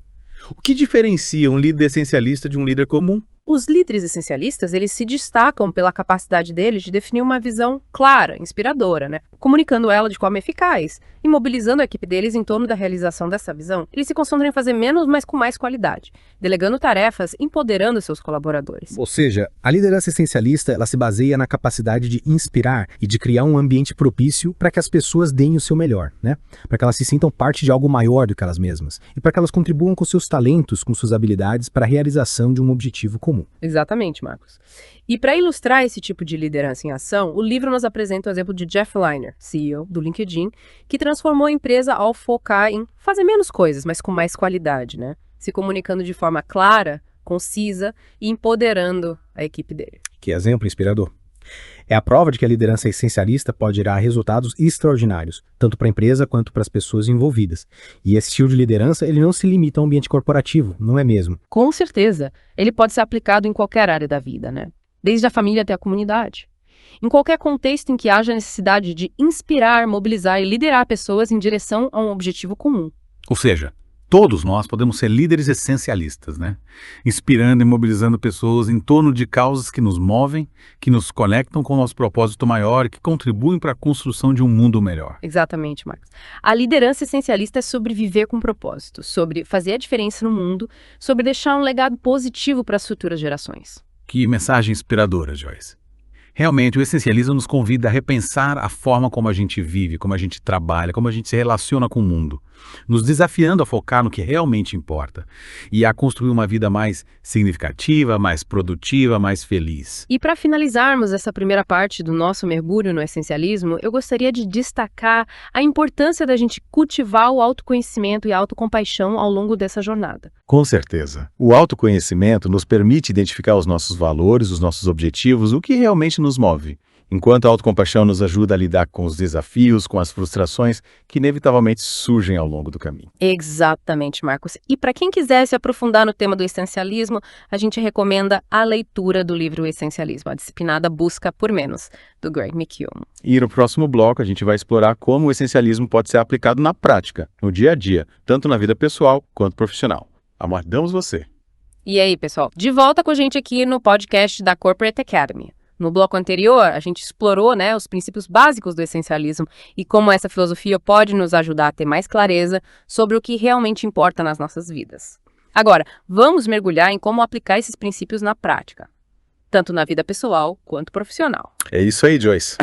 Speaker 7: O que diferencia um líder essencialista de um líder comum?
Speaker 13: Os líderes essencialistas, eles se destacam pela capacidade deles de definir uma visão clara, inspiradora, né? Comunicando ela de forma eficaz e mobilizando a equipe deles em torno da realização dessa visão. Eles se concentram em fazer menos, mas com mais qualidade, delegando tarefas, empoderando seus colaboradores.
Speaker 2: Ou seja, a liderança essencialista, ela se baseia na capacidade de inspirar e de criar um ambiente propício para que as pessoas deem o seu melhor, né? Para que elas se sintam parte de algo maior do que elas mesmas e para que elas contribuam com seus talentos, com suas habilidades para a realização de um objetivo comum.
Speaker 13: Exatamente, Marcos. E para ilustrar esse tipo de liderança em ação, o livro nos apresenta o exemplo de Jeff Liner, CEO do LinkedIn, que transformou a empresa ao focar em fazer menos coisas, mas com mais qualidade, né? Se comunicando de forma clara, concisa e empoderando a equipe dele.
Speaker 2: Que exemplo inspirador. É a prova de que a liderança essencialista pode gerar resultados extraordinários, tanto para a empresa quanto para as pessoas envolvidas. E esse estilo de liderança, ele não se limita ao ambiente corporativo, não é mesmo?
Speaker 13: Com certeza. Ele pode ser aplicado em qualquer área da vida, né? Desde a família até a comunidade. Em qualquer contexto em que haja necessidade de inspirar, mobilizar e liderar pessoas em direção a um objetivo comum.
Speaker 14: Ou seja, todos nós podemos ser líderes essencialistas, né? Inspirando e mobilizando pessoas em torno de causas que nos movem, que nos conectam com o nosso propósito maior e que contribuem para a construção de um mundo melhor.
Speaker 13: Exatamente, Marcos. A liderança essencialista é sobre viver com propósito, sobre fazer a diferença no mundo, sobre deixar um legado positivo para as futuras gerações.
Speaker 14: Que mensagem inspiradora, Joyce. Realmente, o essencialismo nos convida a repensar a forma como a gente vive, como a gente trabalha, como a gente se relaciona com o mundo, nos desafiando a focar no que realmente importa e a construir uma vida mais significativa, mais produtiva, mais feliz.
Speaker 13: E para finalizarmos essa primeira parte do nosso mergulho no essencialismo, eu gostaria de destacar a importância da gente cultivar o autoconhecimento e a autocompaixão ao longo dessa jornada.
Speaker 7: Com certeza. O autoconhecimento nos permite identificar os nossos valores, os nossos objetivos, o que realmente nos move.
Speaker 2: Enquanto a autocompaixão nos ajuda a lidar com os desafios, com as frustrações que inevitavelmente surgem ao longo do caminho.
Speaker 10: Exatamente, Marcos. E para quem quiser se aprofundar no tema do essencialismo, a gente recomenda a leitura do livro O Essencialismo, a disciplinada busca por menos, do Greg McKeown.
Speaker 2: E no próximo bloco a gente vai explorar como o essencialismo pode ser aplicado na prática, no dia a dia, tanto na vida pessoal quanto profissional. Aguardamos você!
Speaker 10: E aí, pessoal, de volta com a gente aqui no podcast da Corporate Academy. No bloco anterior, a gente explorou, né, os princípios básicos do essencialismo e como essa filosofia pode nos ajudar a ter mais clareza sobre o que realmente importa nas nossas vidas. Agora, vamos mergulhar em como aplicar esses princípios na prática, tanto na vida pessoal quanto profissional.
Speaker 2: É isso aí, Joyce.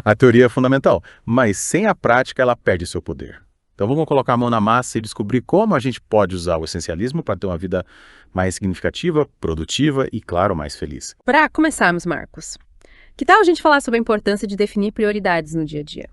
Speaker 2: A teoria é fundamental, mas sem a prática ela perde seu poder. Então vamos colocar a mão na massa e descobrir como a gente pode usar o essencialismo para ter uma vida mais significativa, produtiva e, claro, mais feliz.
Speaker 10: Para começarmos, Marcos, que tal a gente falar sobre a importância de definir prioridades no dia a dia?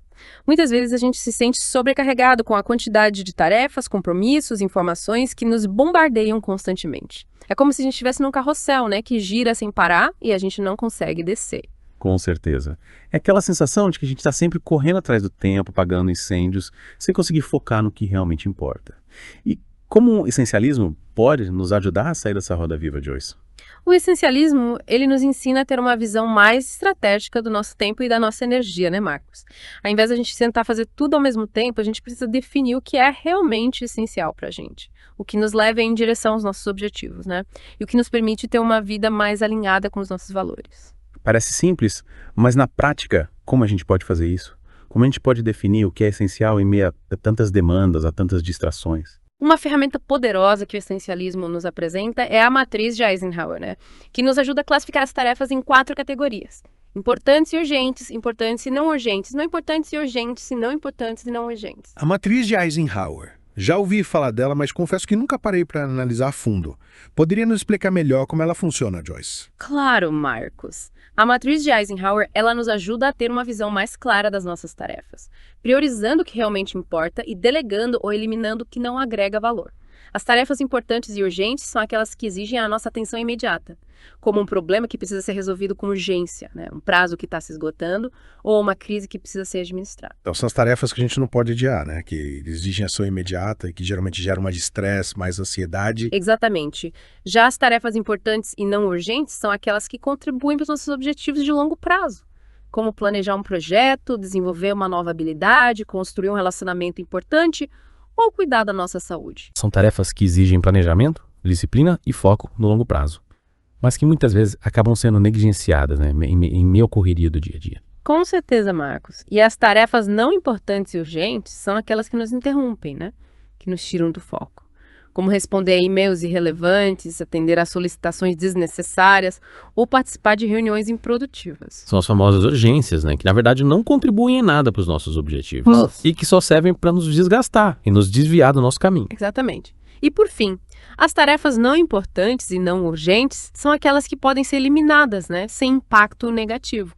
Speaker 10: Muitas vezes a gente se sente sobrecarregado com a quantidade de tarefas, compromissos, informações que nos bombardeiam constantemente. É como se a gente estivesse num carrossel, né, que gira sem parar e a gente não consegue descer.
Speaker 2: Com certeza. É aquela sensação de que a gente está sempre correndo atrás do tempo, apagando incêndios, sem conseguir focar no que realmente importa. E como o essencialismo pode nos ajudar a sair dessa roda viva, Joyce?
Speaker 10: O essencialismo, ele nos ensina a ter uma visão mais estratégica do nosso tempo e da nossa energia, né, Marcos? Ao invés de a gente tentar fazer tudo ao mesmo tempo, a gente precisa definir o que é realmente essencial para a gente. O que nos leva em direção aos nossos objetivos, né? E o que nos permite ter uma vida mais alinhada com os nossos valores.
Speaker 2: Parece simples, mas na prática, como a gente pode fazer isso? Como a gente pode definir o que é essencial em meio a tantas demandas, a tantas distrações?
Speaker 10: Uma ferramenta poderosa que o essencialismo nos apresenta é a matriz de Eisenhower, né? Que nos ajuda a classificar as tarefas em 4 categorias. Importantes e urgentes, importantes e não urgentes, não importantes e urgentes e não importantes e não urgentes.
Speaker 16: A matriz de Eisenhower. Já ouvi falar dela, mas confesso que nunca parei para analisar a fundo. Poderia nos explicar melhor como ela funciona, Joyce?
Speaker 10: Claro, Marcos. A matriz de Eisenhower, ela nos ajuda a ter uma visão mais clara das nossas tarefas, priorizando o que realmente importa e delegando ou eliminando o que não agrega valor. As tarefas importantes e urgentes são aquelas que exigem a nossa atenção imediata, como um problema que precisa ser resolvido com urgência, né? Um prazo que está se esgotando ou uma crise que precisa ser administrada.
Speaker 16: Então são as tarefas que a gente não pode adiar, né? Que exigem ação imediata e que geralmente geram mais estresse, mais ansiedade.
Speaker 10: Exatamente. Já as tarefas importantes e não urgentes são aquelas que contribuem para os nossos objetivos de longo prazo, como planejar um projeto, desenvolver uma nova habilidade, construir um relacionamento importante ou cuidar da nossa saúde.
Speaker 2: São tarefas que exigem planejamento, disciplina e foco no longo prazo, mas que muitas vezes acabam sendo negligenciadas, né, em meio à correria do dia a dia.
Speaker 10: Com certeza, Marcos. E as tarefas não importantes e urgentes são aquelas que nos interrompem, né? Que nos tiram do foco. Como responder a e-mails irrelevantes, atender a solicitações desnecessárias ou participar de reuniões improdutivas.
Speaker 1: São as famosas urgências, né? Que na verdade não contribuem em nada para os nossos objetivos. E que só servem para nos desgastar e nos desviar do nosso caminho.
Speaker 10: Exatamente. E por fim, as tarefas não importantes e não urgentes são aquelas que podem ser eliminadas, né? Sem impacto negativo.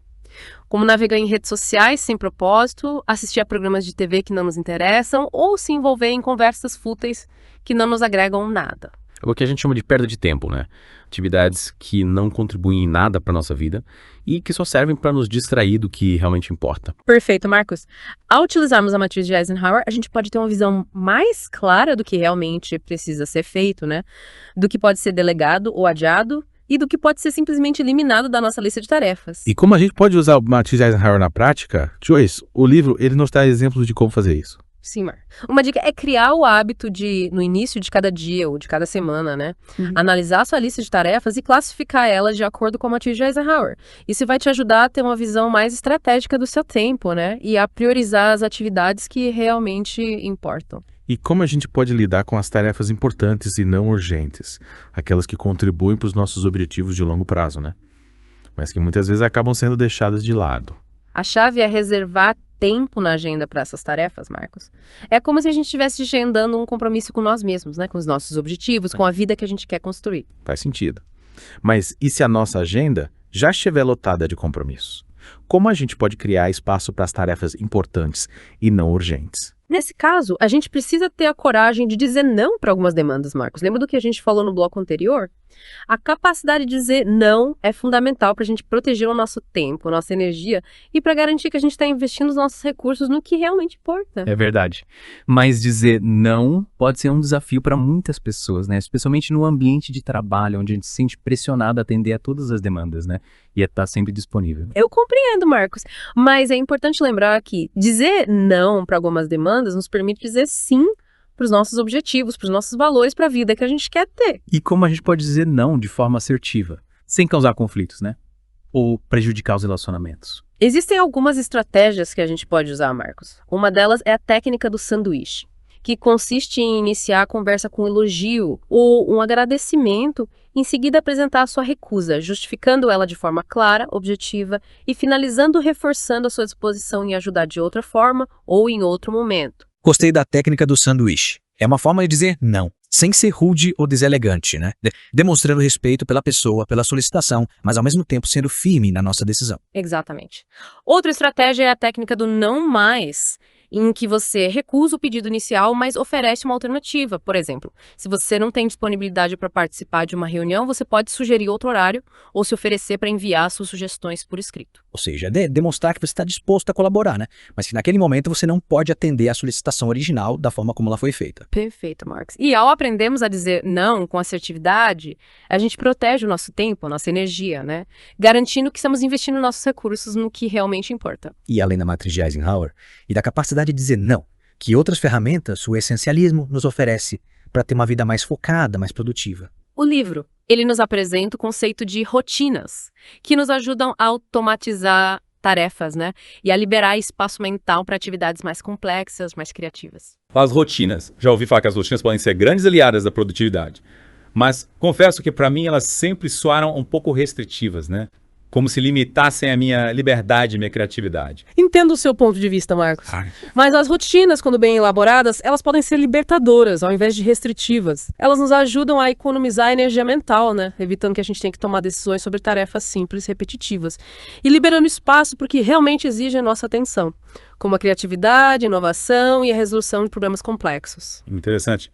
Speaker 10: Como navegar em redes sociais sem propósito, assistir a programas de TV que não nos interessam ou se envolver em conversas fúteis que não nos agregam nada.
Speaker 1: É o que a gente chama de perda de tempo, né? Atividades que não contribuem em nada para a nossa vida e que só servem para nos distrair do que realmente importa.
Speaker 10: Perfeito, Marcos. Ao utilizarmos a matriz de Eisenhower, a gente pode ter uma visão mais clara do que realmente precisa ser feito, né? Do que pode ser delegado ou adiado e do que pode ser simplesmente eliminado da nossa lista de tarefas.
Speaker 2: E como a gente pode usar a matriz de Eisenhower na prática? Joyce, o livro ele nos dá exemplos de como fazer isso.
Speaker 10: Sim, Mar. Uma dica é criar o hábito de, no início de cada dia ou de cada semana, né? Analisar a sua lista de tarefas e classificar elas de acordo com a matriz de Eisenhower. Isso vai te ajudar a ter uma visão mais estratégica do seu tempo, né? E a priorizar as atividades que realmente importam.
Speaker 2: E como a gente pode lidar com as tarefas importantes e não urgentes, aquelas que contribuem para os nossos objetivos de longo prazo, né? Mas que muitas vezes acabam sendo deixadas de lado.
Speaker 10: A chave é reservar tempo na agenda para essas tarefas, Marcos. É como se a gente estivesse agendando um compromisso com nós mesmos, né? Com os nossos objetivos, com a vida que a gente quer construir.
Speaker 2: Faz sentido. Mas e se a nossa agenda já estiver lotada de compromissos? Como a gente pode criar espaço para as tarefas importantes e não urgentes?
Speaker 10: Nesse caso, a gente precisa ter a coragem de dizer não para algumas demandas, Marcos. Lembra do que a gente falou no bloco anterior?
Speaker 13: A capacidade de dizer não é fundamental para a gente proteger o nosso tempo, a nossa energia e para garantir que a gente está investindo os nossos recursos no que realmente importa.
Speaker 17: É verdade. Mas dizer não pode ser um desafio para muitas pessoas, né? Especialmente no ambiente de trabalho, onde a gente se sente pressionado a atender a todas as demandas, né? E a estar sempre disponível.
Speaker 13: Eu compreendo, Marcos, mas é importante lembrar que dizer não para algumas demandas nos permite dizer sim para os nossos objetivos, para os nossos valores, para a vida que a gente quer ter.
Speaker 17: E como a gente pode dizer não de forma assertiva, sem causar conflitos, né? Ou prejudicar os relacionamentos.
Speaker 13: Existem algumas estratégias que a gente pode usar, Marcos. Uma delas é a técnica do sanduíche, que consiste em iniciar a conversa com um elogio ou um agradecimento, em seguida apresentar a sua recusa, justificando ela de forma clara, objetiva e finalizando reforçando a sua disposição em ajudar de outra forma ou em outro momento.
Speaker 18: Gostei da técnica do sanduíche. É uma forma de dizer não, sem ser rude ou deselegante, né? Demonstrando respeito pela pessoa, pela solicitação, mas ao mesmo tempo sendo firme na nossa decisão.
Speaker 13: Exatamente. Outra estratégia é a técnica do não mais, em que você recusa o pedido inicial, mas oferece uma alternativa. Por exemplo, se você não tem disponibilidade para participar de uma reunião, você pode sugerir outro horário ou se oferecer para enviar suas sugestões por escrito.
Speaker 18: Ou seja, demonstrar que você está disposto a colaborar, né? Mas que naquele momento você não pode atender a solicitação original da forma como ela foi feita.
Speaker 13: Perfeito, Marcos. E ao aprendermos a dizer não com assertividade, a gente protege o nosso tempo, a nossa energia, né? Garantindo que estamos investindo nossos recursos no que realmente importa.
Speaker 18: E além da matriz de Eisenhower e da capacidade de dizer não, que outras ferramentas o essencialismo nos oferece para ter uma vida mais focada, mais produtiva.
Speaker 13: O livro, ele nos apresenta o conceito de rotinas, que nos ajudam a automatizar tarefas, né? E a liberar espaço mental para atividades mais complexas, mais criativas.
Speaker 12: As rotinas. Já ouvi falar que as rotinas podem ser grandes aliadas da produtividade. Mas confesso que para mim elas sempre soaram um pouco restritivas, né? Como se limitassem a minha liberdade e minha criatividade.
Speaker 5: Entendo o seu ponto de vista, Marcos. Mas as rotinas, quando bem elaboradas, elas podem ser libertadoras, ao invés de restritivas. Elas nos ajudam a economizar energia mental, né? Evitando que a gente tenha que tomar decisões sobre tarefas simples e repetitivas. E liberando espaço para o que realmente exige a nossa atenção, como a criatividade, a inovação e a resolução de problemas complexos.
Speaker 12: Interessante.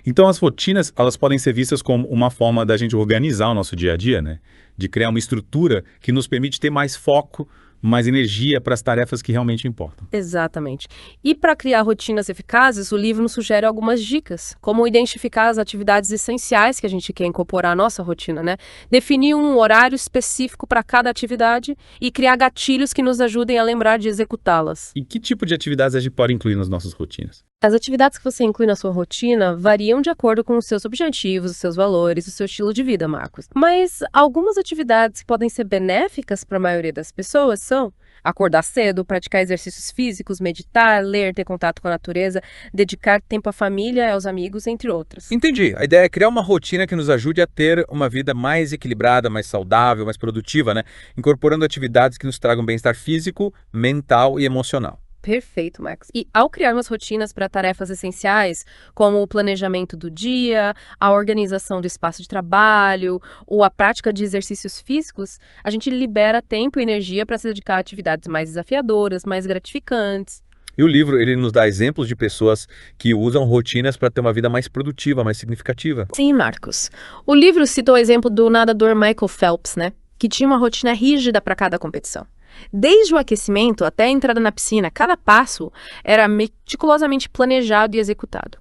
Speaker 12: Então as rotinas, elas podem ser vistas como uma forma da gente organizar o nosso dia a dia, né? De criar uma estrutura que nos permite ter mais foco, mais energia para as tarefas que realmente importam.
Speaker 13: Exatamente. E para criar rotinas eficazes, o livro nos sugere algumas dicas, como identificar as atividades essenciais que a gente quer incorporar à nossa rotina, né? Definir um horário específico para cada atividade e criar gatilhos que nos ajudem a lembrar de executá-las.
Speaker 12: E que tipo de atividades a gente pode incluir nas nossas rotinas?
Speaker 13: As atividades que você inclui na sua rotina variam de acordo com os seus objetivos, os seus valores, o seu estilo de vida, Marcos. Mas algumas atividades que podem ser benéficas para a maioria das pessoas são acordar cedo, praticar exercícios físicos, meditar, ler, ter contato com a natureza, dedicar tempo à família e aos amigos, entre outras.
Speaker 4: Entendi. A ideia é criar uma rotina que nos ajude a ter uma vida mais equilibrada, mais saudável, mais produtiva, né? Incorporando atividades que nos tragam bem-estar físico, mental e emocional.
Speaker 13: Perfeito, Max. E ao criarmos rotinas para tarefas essenciais, como o planejamento do dia, a organização do espaço de trabalho ou a prática de exercícios físicos, a gente libera tempo e energia para se dedicar a atividades mais desafiadoras, mais gratificantes.
Speaker 4: E o livro, ele nos dá exemplos de pessoas que usam rotinas para ter uma vida mais produtiva, mais significativa.
Speaker 13: Sim, Marcos. O livro citou o exemplo do nadador Michael Phelps, né? Que tinha uma rotina rígida para cada competição. Desde o aquecimento até a entrada na piscina, cada passo era meticulosamente planejado e executado.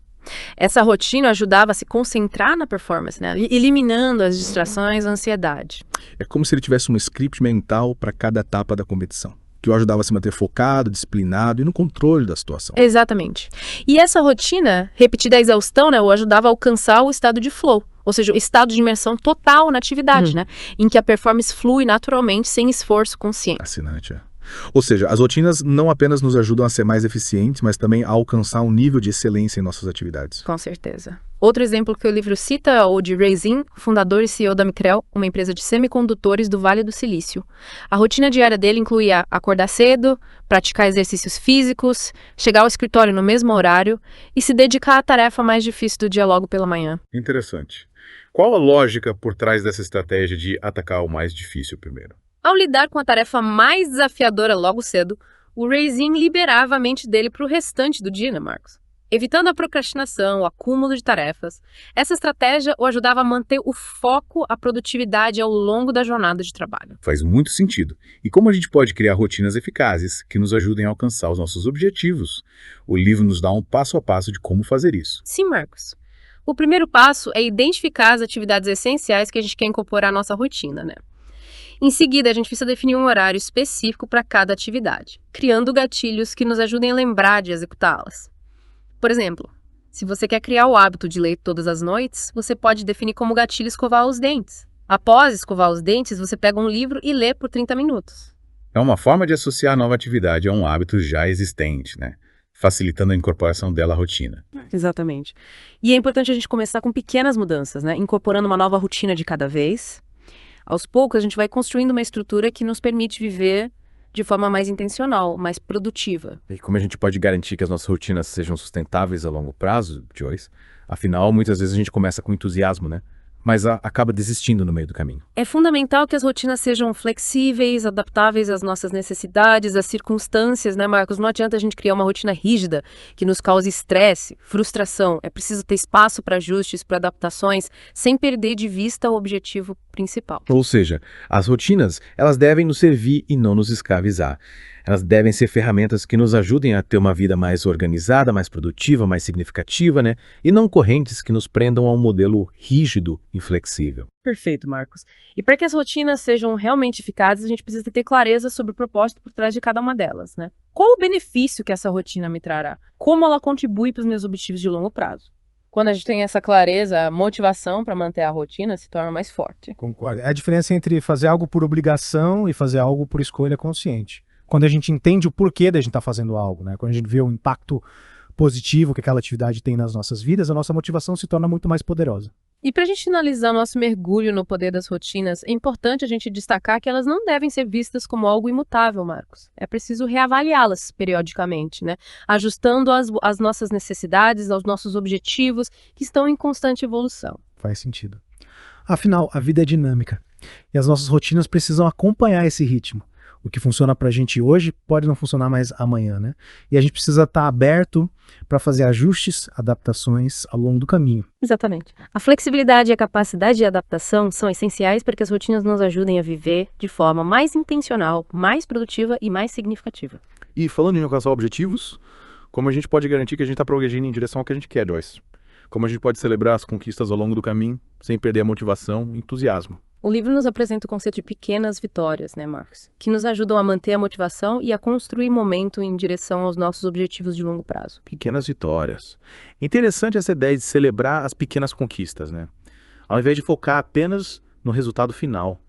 Speaker 13: Essa rotina ajudava a se concentrar na performance, né? Eliminando as distrações e a ansiedade.
Speaker 3: É como se ele tivesse um script mental para cada etapa da competição, que o ajudava a se manter focado, disciplinado e no controle da situação.
Speaker 13: Exatamente. E essa rotina, repetida à exaustão, né, o ajudava a alcançar o estado de flow. Ou seja, o estado de imersão total na atividade, né? Em que a performance flui naturalmente, sem esforço consciente.
Speaker 3: Fascinante, é. Ou seja, as rotinas não apenas nos ajudam a ser mais eficientes, mas também a alcançar um nível de excelência em nossas atividades.
Speaker 13: Com certeza. Outro exemplo que o livro cita é o de Ray Zinn, fundador e CEO da Micrel, uma empresa de semicondutores do Vale do Silício. A rotina diária dele incluía acordar cedo, praticar exercícios físicos, chegar ao escritório no mesmo horário e se dedicar à tarefa mais difícil do dia logo pela manhã.
Speaker 7: Interessante. Qual a lógica por trás dessa estratégia de atacar o mais difícil primeiro?
Speaker 13: Ao lidar com a tarefa mais desafiadora logo cedo, o Ray Zinn liberava a mente dele para o restante do dia, né, Marcos? Evitando a procrastinação, o acúmulo de tarefas, essa estratégia o ajudava a manter o foco, a produtividade ao longo da jornada de trabalho.
Speaker 12: Faz muito sentido. E como a gente pode criar rotinas eficazes que nos ajudem a alcançar os nossos objetivos? O livro nos dá um passo a passo de como fazer isso.
Speaker 13: Sim, Marcos. O primeiro passo é identificar as atividades essenciais que a gente quer incorporar à nossa rotina, né? Em seguida, a gente precisa definir um horário específico para cada atividade, criando gatilhos que nos ajudem a lembrar de executá-las. Por exemplo, se você quer criar o hábito de ler todas as noites, você pode definir como gatilho escovar os dentes. Após escovar os dentes, você pega um livro e lê por 30 minutos.
Speaker 12: É uma forma de associar a nova atividade a um hábito já existente, né? Facilitando a incorporação dela à rotina.
Speaker 10: Exatamente. E é importante a gente começar com pequenas mudanças, né? Incorporando uma nova rotina de cada vez. Aos poucos, a gente vai construindo uma estrutura que nos permite viver de forma mais intencional, mais produtiva.
Speaker 4: E como a gente pode garantir que as nossas rotinas sejam sustentáveis a longo prazo, Joyce? Afinal, muitas vezes a gente começa com entusiasmo, né? Mas acaba desistindo no meio do caminho.
Speaker 10: É fundamental que as rotinas sejam flexíveis, adaptáveis às nossas necessidades, às circunstâncias, né, Marcos? Não adianta a gente criar uma rotina rígida que nos cause estresse, frustração. É preciso ter espaço para ajustes, para adaptações, sem perder de vista o objetivo principal.
Speaker 4: Ou seja, as rotinas, elas devem nos servir e não nos escravizar. Elas devem ser ferramentas que nos ajudem a ter uma vida mais organizada, mais produtiva, mais significativa, né? E não correntes que nos prendam a um modelo rígido e flexível.
Speaker 10: Perfeito, Marcos. E para que as rotinas sejam realmente eficazes, a gente precisa ter clareza sobre o propósito por trás de cada uma delas, né? Qual o benefício que essa rotina me trará? Como ela contribui para os meus objetivos de longo prazo? Quando a gente tem essa clareza, a motivação para manter a rotina se torna mais forte.
Speaker 3: Concordo. É a diferença entre fazer algo por obrigação e fazer algo por escolha consciente. Quando a gente entende o porquê da gente estar fazendo algo, né? Quando a gente vê o impacto positivo que aquela atividade tem nas nossas vidas, a nossa motivação se torna muito mais poderosa.
Speaker 13: E para a gente finalizar o nosso mergulho no poder das rotinas, é importante a gente destacar que elas não devem ser vistas como algo imutável, Marcos. É preciso reavaliá-las periodicamente, né? Ajustando as nossas necessidades, aos nossos objetivos, que estão em constante evolução.
Speaker 3: Faz sentido. Afinal, a vida é dinâmica e as nossas rotinas precisam acompanhar esse ritmo. O que funciona pra gente hoje pode não funcionar mais amanhã, né? E a gente precisa estar aberto para fazer ajustes, adaptações ao longo do caminho.
Speaker 13: Exatamente. A flexibilidade e a capacidade de adaptação são essenciais para que as rotinas nos ajudem a viver de forma mais intencional, mais produtiva e mais significativa.
Speaker 6: E falando em alcançar objetivos, como a gente pode garantir que a gente está progredindo em direção ao que a gente quer, Joyce? Como a gente pode celebrar as conquistas ao longo do caminho, sem perder a motivação e entusiasmo?
Speaker 13: O livro nos apresenta o conceito de pequenas vitórias, né, Marcos? Que nos ajudam a manter a motivação e a construir momento em direção aos nossos objetivos de longo prazo.
Speaker 6: Pequenas vitórias. Interessante essa ideia de celebrar as pequenas conquistas, né? Ao invés de focar apenas no resultado final.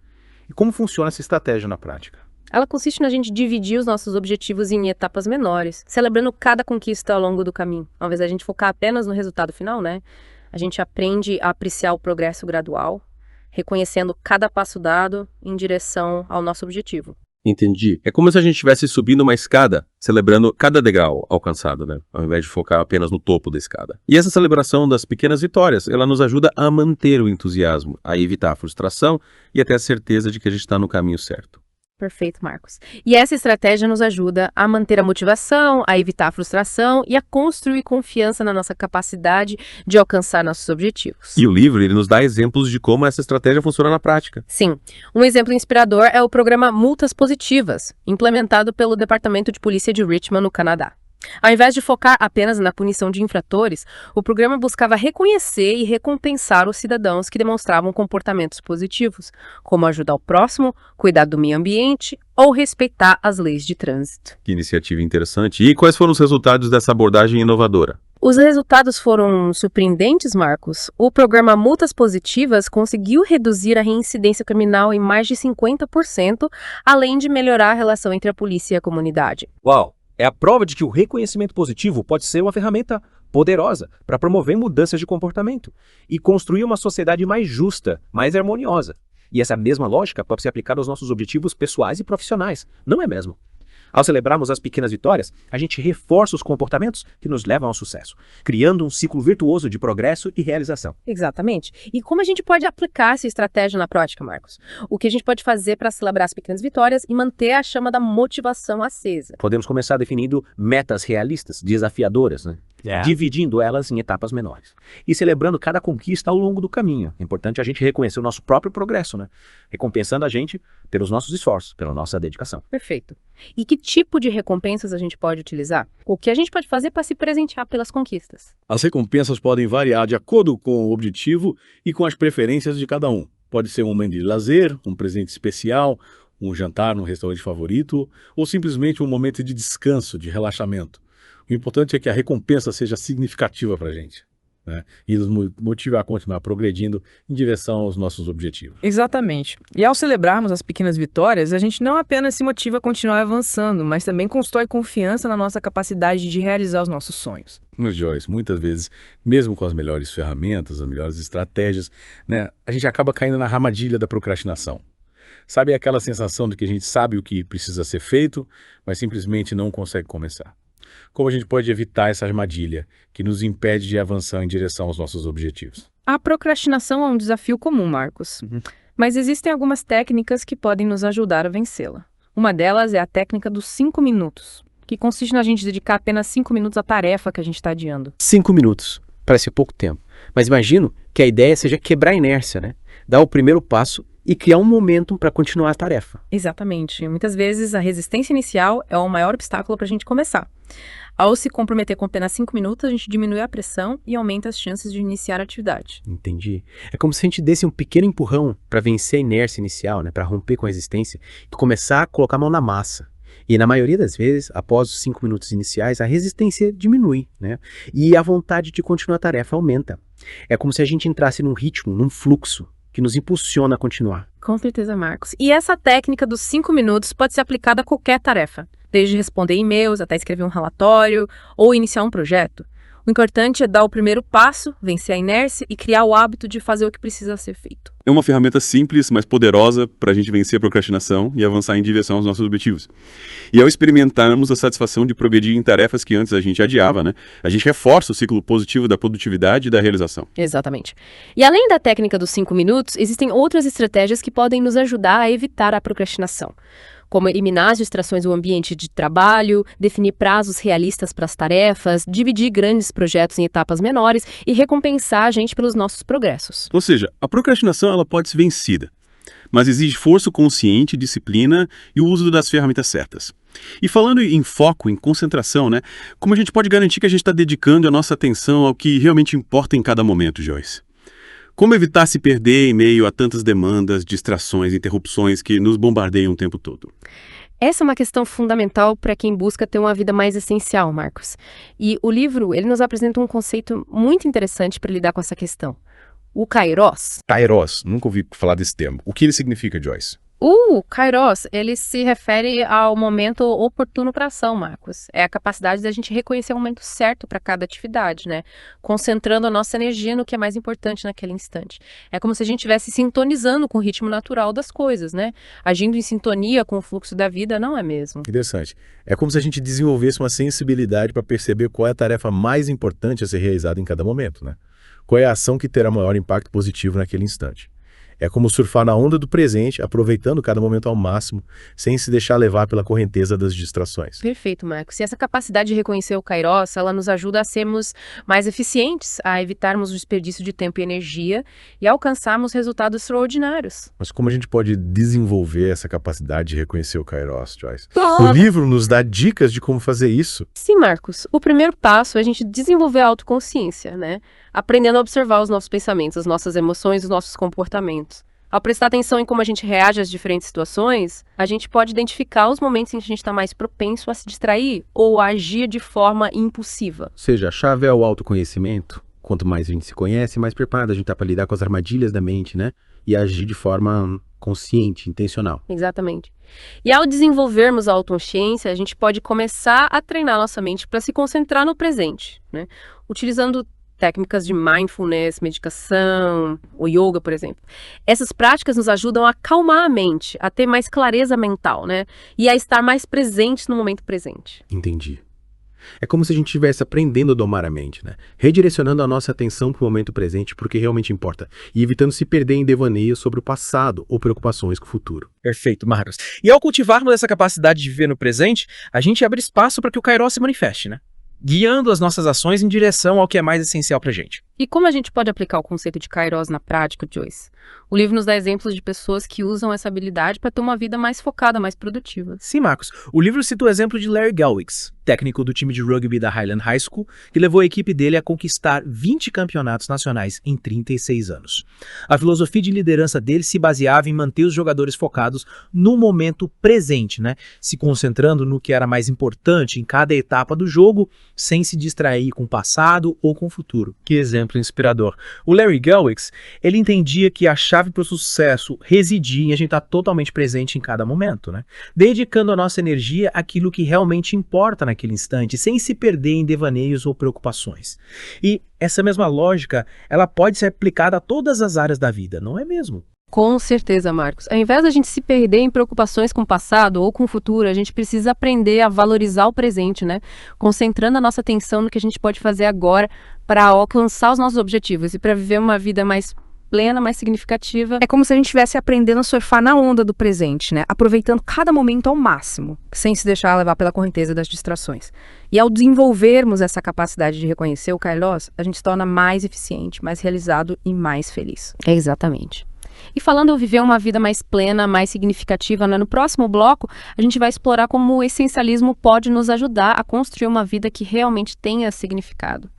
Speaker 6: E como funciona essa estratégia na prática?
Speaker 13: Ela consiste na gente dividir os nossos objetivos em etapas menores, celebrando cada conquista ao longo do caminho. Ao invés da gente focar apenas no resultado final, né? A gente aprende a apreciar o progresso gradual, reconhecendo cada passo dado em direção ao nosso objetivo.
Speaker 1: Entendi. É como se a gente estivesse subindo uma escada, celebrando cada degrau alcançado, né? Ao invés de focar apenas no topo da escada. E essa celebração das pequenas vitórias, ela nos ajuda a manter o entusiasmo, a evitar a frustração e até a certeza de que a gente está no caminho certo.
Speaker 13: Perfeito, Marcos. E essa estratégia nos ajuda a manter a motivação, a evitar a frustração e a construir confiança na nossa capacidade de alcançar nossos objetivos.
Speaker 1: E o livro, ele nos dá exemplos de como essa estratégia funciona na prática.
Speaker 13: Sim. Um exemplo inspirador é o programa Multas Positivas, implementado pelo Departamento de Polícia de Richmond, no Canadá. Ao invés de focar apenas na punição de infratores, o programa buscava reconhecer e recompensar os cidadãos que demonstravam comportamentos positivos, como ajudar o próximo, cuidar do meio ambiente ou respeitar as leis de trânsito.
Speaker 1: Que iniciativa interessante. E quais foram os resultados dessa abordagem inovadora?
Speaker 13: Os resultados foram surpreendentes, Marcos. O programa Multas Positivas conseguiu reduzir a reincidência criminal em mais de 50%, além de melhorar a relação entre a polícia e a comunidade.
Speaker 18: Uau! É a prova de que o reconhecimento positivo pode ser uma ferramenta poderosa para promover mudanças de comportamento e construir uma sociedade mais justa, mais harmoniosa. E essa mesma lógica pode ser aplicada aos nossos objetivos pessoais e profissionais, não é mesmo? Ao celebrarmos as pequenas vitórias, a gente reforça os comportamentos que nos levam ao sucesso, criando um ciclo virtuoso de progresso e realização.
Speaker 13: Exatamente. E como a gente pode aplicar essa estratégia na prática, Marcos? O que a gente pode fazer para celebrar as pequenas vitórias e manter a chama da motivação acesa?
Speaker 18: Podemos começar definindo metas realistas, desafiadoras, né? dividindo elas em etapas menores e celebrando cada conquista ao longo do caminho. É importante a gente reconhecer o nosso próprio progresso, né? Recompensando a gente pelos nossos esforços, pela nossa dedicação.
Speaker 13: Perfeito. E que tipo de recompensas a gente pode utilizar? O que a gente pode fazer para se presentear pelas conquistas?
Speaker 19: As recompensas podem variar de acordo com o objetivo e com as preferências de cada um. Pode ser um momento de lazer, um presente especial, um jantar no restaurante favorito ou simplesmente um momento de descanso, de relaxamento. O importante é que a recompensa seja significativa para a gente, né? E nos motive a continuar progredindo em direção aos nossos objetivos.
Speaker 20: Exatamente. E ao celebrarmos as pequenas vitórias, a gente não apenas se motiva a continuar avançando, mas também constrói confiança na nossa capacidade de realizar os nossos sonhos.
Speaker 19: Nos Joyce, muitas vezes, mesmo com as melhores ferramentas, as melhores estratégias, né, a gente acaba caindo na armadilha da procrastinação. Sabe aquela sensação de que a gente sabe o que precisa ser feito, mas simplesmente não consegue começar? Como a gente pode evitar essa armadilha que nos impede de avançar em direção aos nossos objetivos?
Speaker 20: A procrastinação é um desafio comum, Marcos. Mas existem algumas técnicas que podem nos ajudar a vencê-la. Uma delas é a técnica dos 5 minutos, que consiste na gente dedicar apenas 5 minutos à tarefa que a gente está adiando.
Speaker 1: 5 minutos. Parece pouco tempo. Mas imagino que a ideia seja quebrar a inércia, né? Dar o primeiro passo e criar um momento para continuar a tarefa.
Speaker 20: Exatamente. Muitas vezes a resistência inicial é o maior obstáculo para a gente começar. Ao se comprometer com apenas 5 minutos, a gente diminui a pressão e aumenta as chances de iniciar a atividade.
Speaker 1: Entendi. É como se a gente desse um pequeno empurrão para vencer a inércia inicial, né? Para romper com a resistência e começar a colocar a mão na massa. E na maioria das vezes, após os 5 minutos iniciais, a resistência diminui, né? E a vontade de continuar a tarefa aumenta. É como se a gente entrasse num ritmo, num fluxo que nos impulsiona a continuar.
Speaker 13: Com certeza, Marcos. E essa técnica dos 5 minutos pode ser aplicada a qualquer tarefa, desde responder e-mails até escrever um relatório ou iniciar um projeto. O importante é dar o primeiro passo, vencer a inércia e criar o hábito de fazer o que precisa ser feito.
Speaker 21: É uma ferramenta simples, mas poderosa para a gente vencer a procrastinação e avançar em direção aos nossos objetivos. E ao experimentarmos a satisfação de progredir em tarefas que antes a gente adiava, né? A gente reforça o ciclo positivo da produtividade e da realização.
Speaker 13: Exatamente. E além da técnica dos 5 minutos, existem outras estratégias que podem nos ajudar a evitar a procrastinação, como eliminar as distrações do ambiente de trabalho, definir prazos realistas para as tarefas, dividir grandes projetos em etapas menores e recompensar a gente pelos nossos progressos.
Speaker 21: Ou seja, a procrastinação ela pode ser vencida, mas exige esforço consciente, disciplina e o uso das ferramentas certas. E falando em foco, em concentração, né? Como a gente pode garantir que a gente está dedicando a nossa atenção ao que realmente importa em cada momento, Joyce? Como evitar se perder em meio a tantas demandas, distrações, interrupções que nos bombardeiam o tempo todo?
Speaker 13: Essa é uma questão fundamental para quem busca ter uma vida mais essencial, Marcos. E o livro, ele nos apresenta um conceito muito interessante para lidar com essa questão. O Kairos.
Speaker 7: Kairos, nunca ouvi falar desse termo. O que ele significa, Joyce?
Speaker 13: O Kairos, ele se refere ao momento oportuno para ação, Marcos. É a capacidade da gente reconhecer o momento certo para cada atividade, né? Concentrando a nossa energia no que é mais importante naquele instante. É como se a gente estivesse sintonizando com o ritmo natural das coisas, né? Agindo em sintonia com o fluxo da vida, não é mesmo?
Speaker 2: Interessante. É como se a gente desenvolvesse uma sensibilidade para perceber qual é a tarefa mais importante a ser realizada em cada momento, né? Qual é a ação que terá maior impacto positivo naquele instante. É como surfar na onda do presente, aproveitando cada momento ao máximo, sem se deixar levar pela correnteza das distrações.
Speaker 13: Perfeito, Marcos. E essa capacidade de reconhecer o Kairos, ela nos ajuda a sermos mais eficientes, a evitarmos o desperdício de tempo e energia e alcançarmos resultados extraordinários.
Speaker 2: Mas como a gente pode desenvolver essa capacidade de reconhecer o Kairos, Joyce? O livro nos dá dicas de como fazer isso.
Speaker 13: Sim, Marcos. O primeiro passo é a gente desenvolver a autoconsciência, né? Aprendendo a observar os nossos pensamentos, as nossas emoções, os nossos comportamentos. Ao prestar atenção em como a gente reage às diferentes situações, a gente pode identificar os momentos em que a gente está mais propenso a se distrair ou a agir de forma impulsiva.
Speaker 2: Ou seja, a chave é o autoconhecimento. Quanto mais a gente se conhece, mais preparado a gente está para lidar com as armadilhas da mente, né? E agir de forma consciente, intencional.
Speaker 13: Exatamente. E ao desenvolvermos a autoconsciência, a gente pode começar a treinar nossa mente para se concentrar no presente, né? Utilizando técnicas de mindfulness, meditação, o yoga, por exemplo. Essas práticas nos ajudam a acalmar a mente, a ter mais clareza mental, né? E a estar mais presentes no momento presente.
Speaker 2: Entendi. É como se a gente estivesse aprendendo a domar a mente, né? Redirecionando a nossa atenção para o momento presente, para o que realmente importa, e evitando se perder em devaneios sobre o passado ou preocupações com o futuro.
Speaker 18: Perfeito, Marcos. E ao cultivarmos essa capacidade de viver no presente, a gente abre espaço para que o Kairos se manifeste, né? guiando as nossas ações em direção ao que é mais essencial pra gente.
Speaker 20: E como a gente pode aplicar o conceito de Kairos na prática, Joyce? O livro nos dá exemplos de pessoas que usam essa habilidade para ter uma vida mais focada, mais produtiva.
Speaker 18: Sim, Marcos. O livro cita o exemplo de Larry Galwix, técnico do time de rugby da Highland High School, que levou a equipe dele a conquistar 20 campeonatos nacionais em 36 anos. A filosofia de liderança dele se baseava em manter os jogadores focados no momento presente, né? Se concentrando no que era mais importante em cada etapa do jogo, sem se distrair com o passado ou com o futuro. Que exemplo inspirador. O Larry Galwix, ele entendia que a chave para o sucesso residia em a gente estar totalmente presente em cada momento, né? Dedicando a nossa energia àquilo que realmente importa naquele instante, sem se perder em devaneios ou preocupações. E essa mesma lógica, ela pode ser aplicada a todas as áreas da vida, não é mesmo?
Speaker 13: Com certeza, Marcos. Ao invés da gente se perder em preocupações com o passado ou com o futuro, a gente precisa aprender a valorizar o presente, né? Concentrando a nossa atenção no que a gente pode fazer agora para alcançar os nossos objetivos e para viver uma vida mais plena, mais significativa.
Speaker 10: É como se a gente estivesse aprendendo a surfar na onda do presente, né? Aproveitando cada momento ao máximo, sem se deixar levar pela correnteza das distrações. E ao desenvolvermos essa capacidade de reconhecer o Kairos, a gente se torna mais eficiente, mais realizado e mais feliz.
Speaker 13: Exatamente. E falando em viver uma vida mais plena, mais significativa, né? No próximo bloco, a gente vai explorar como o essencialismo pode nos ajudar a construir uma vida que realmente tenha significado,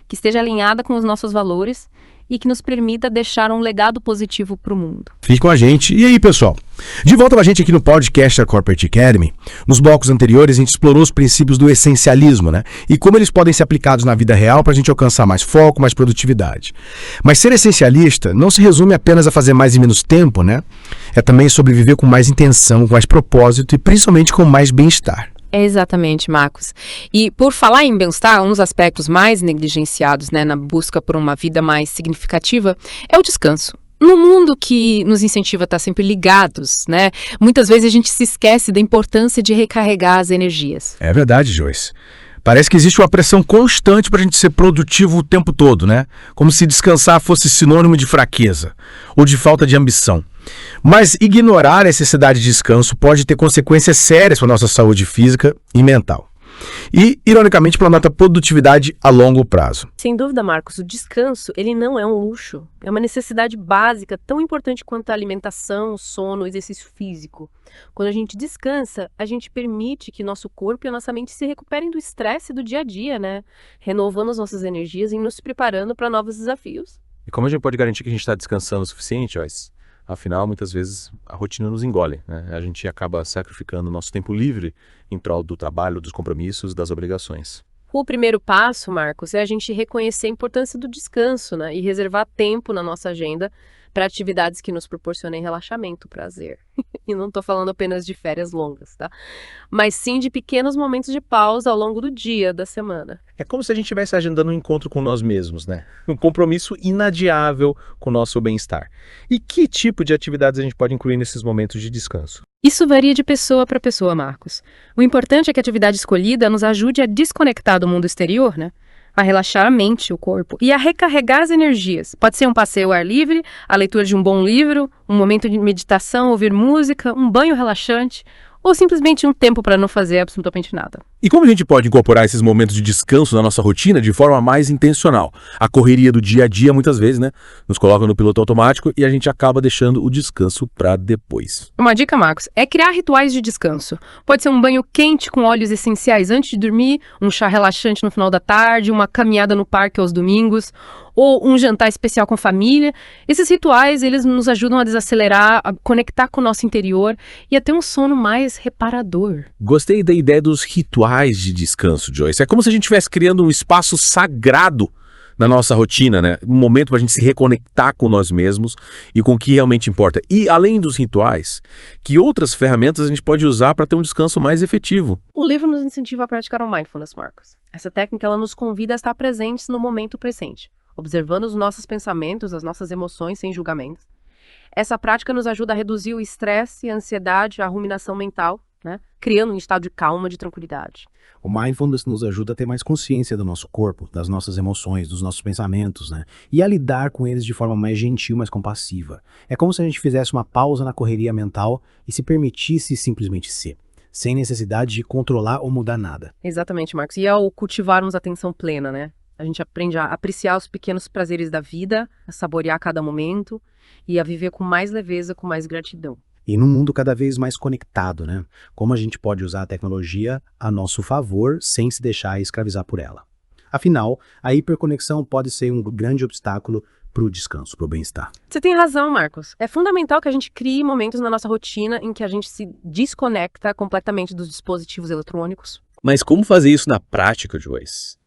Speaker 13: que esteja alinhada com os nossos valores e que nos permita deixar um legado positivo para o mundo.
Speaker 16: Fique com a gente. E aí, pessoal? De volta com a gente aqui no podcast da Corporate Academy. Nos blocos anteriores, a gente explorou os princípios do essencialismo, né? E como eles podem ser aplicados na vida real para a gente alcançar mais foco, mais produtividade. Mas ser essencialista não se resume apenas a fazer mais em menos tempo, né? É também sobre viver com mais intenção, com mais propósito e principalmente com mais bem-estar.
Speaker 20: Exatamente, Marcos. E por falar em bem-estar, um dos aspectos mais negligenciados, né, na busca por uma vida mais significativa é o descanso. No mundo que nos incentiva a estar sempre ligados, né, muitas vezes a gente se esquece da importância de recarregar as energias.
Speaker 16: É verdade, Joyce. Parece que existe uma pressão constante para a gente ser produtivo o tempo todo, né? Como se descansar fosse sinônimo de fraqueza ou de falta de ambição. Mas ignorar a necessidade de descanso pode ter consequências sérias para a nossa saúde física e mental. E, ironicamente, para a nossa produtividade a longo prazo.
Speaker 13: Sem dúvida, Marcos, o descanso, ele não é um luxo. É uma necessidade básica, tão importante quanto a alimentação, o sono, o exercício físico. Quando a gente descansa, a gente permite que nosso corpo e a nossa mente se recuperem do estresse do dia a dia, né? Renovando as nossas energias e nos preparando para novos desafios.
Speaker 4: E como a gente pode garantir que a gente está descansando o suficiente, Joyce? Afinal, muitas vezes a rotina nos engole, né? A gente acaba sacrificando nosso tempo livre em prol do trabalho, dos compromissos, das obrigações.
Speaker 13: O primeiro passo, Marcos, é a gente reconhecer a importância do descanso, né? E reservar tempo na nossa agenda para atividades que nos proporcionem relaxamento, prazer. E não estou falando apenas de férias longas, tá? Mas sim de pequenos momentos de pausa ao longo do dia, da semana.
Speaker 18: É como se a gente estivesse agendando um encontro com nós mesmos, né? Um compromisso inadiável com o nosso bem-estar. E que tipo de atividades a gente pode incluir nesses momentos de descanso?
Speaker 20: Isso varia de pessoa para pessoa, Marcos. O importante é que a atividade escolhida nos ajude a desconectar do mundo exterior, né? A relaxar a mente, o corpo e a recarregar as energias. Pode ser um passeio ao ar livre, a leitura de um bom livro, um momento de meditação, ouvir música, um banho relaxante ou simplesmente um tempo para não fazer absolutamente nada.
Speaker 4: E como a gente pode incorporar esses momentos de descanso na nossa rotina de forma mais intencional? A correria do dia a dia, muitas vezes, né, nos coloca no piloto automático e a gente acaba deixando o descanso para depois.
Speaker 20: Uma dica, Marcos, é criar rituais de descanso. Pode ser um banho quente com óleos essenciais antes de dormir, um chá relaxante no final da tarde, uma caminhada no parque aos domingos, ou um jantar especial com a família. Esses rituais, eles nos ajudam a desacelerar, a conectar com o nosso interior e a ter um sono mais reparador.
Speaker 4: Gostei da ideia dos rituais de descanso, Joyce. É como se a gente estivesse criando um espaço sagrado na nossa rotina, né? Um momento para a gente se reconectar com nós mesmos e com o que realmente importa. E, além dos rituais, que outras ferramentas a gente pode usar para ter um descanso mais efetivo?
Speaker 13: O livro nos incentiva a praticar o mindfulness, Marcos. Essa técnica, ela nos convida a estar presentes no momento presente, observando os nossos pensamentos, as nossas emoções sem julgamentos. Essa prática nos ajuda a reduzir o estresse, a ansiedade, a ruminação mental, né? Criando um estado de calma, de tranquilidade.
Speaker 2: O mindfulness nos ajuda a ter mais consciência do nosso corpo, das nossas emoções, dos nossos pensamentos, né? E a lidar com eles de forma mais gentil, mais compassiva. É como se a gente fizesse uma pausa na correria mental e se permitisse simplesmente ser. sem necessidade de controlar ou mudar nada.
Speaker 10: Exatamente, Marcos. E ao cultivarmos atenção plena, né? A gente aprende a apreciar os pequenos prazeres da vida, a saborear cada momento e a viver com mais leveza, com mais gratidão.
Speaker 2: E num mundo cada vez mais conectado, né? Como a gente pode usar a tecnologia a nosso favor sem se deixar escravizar por ela. Afinal, a hiperconexão pode ser um grande obstáculo para o descanso, para o bem-estar.
Speaker 10: Você tem razão, Marcos. É fundamental que a gente crie momentos na nossa rotina em que a gente se desconecta completamente dos dispositivos eletrônicos.
Speaker 18: Mas como fazer isso na prática, Joyce?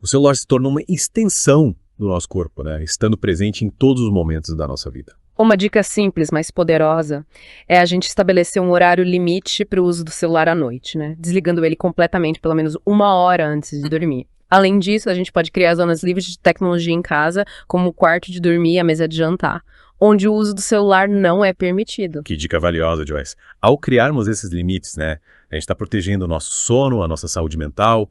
Speaker 18: O celular se tornou uma extensão do nosso corpo, né? Estando presente em todos os momentos da nossa vida.
Speaker 10: Uma dica simples, mas poderosa, é a gente estabelecer um horário limite para o uso do celular à noite, né? Desligando ele completamente, pelo menos 1 hora antes de dormir. Além disso, a gente pode criar zonas livres de tecnologia em casa, como o quarto de dormir e a mesa de jantar, onde o uso do celular não é permitido.
Speaker 4: Que dica valiosa, Joyce. Ao criarmos esses limites, né, a gente está protegendo o nosso sono, a nossa saúde mental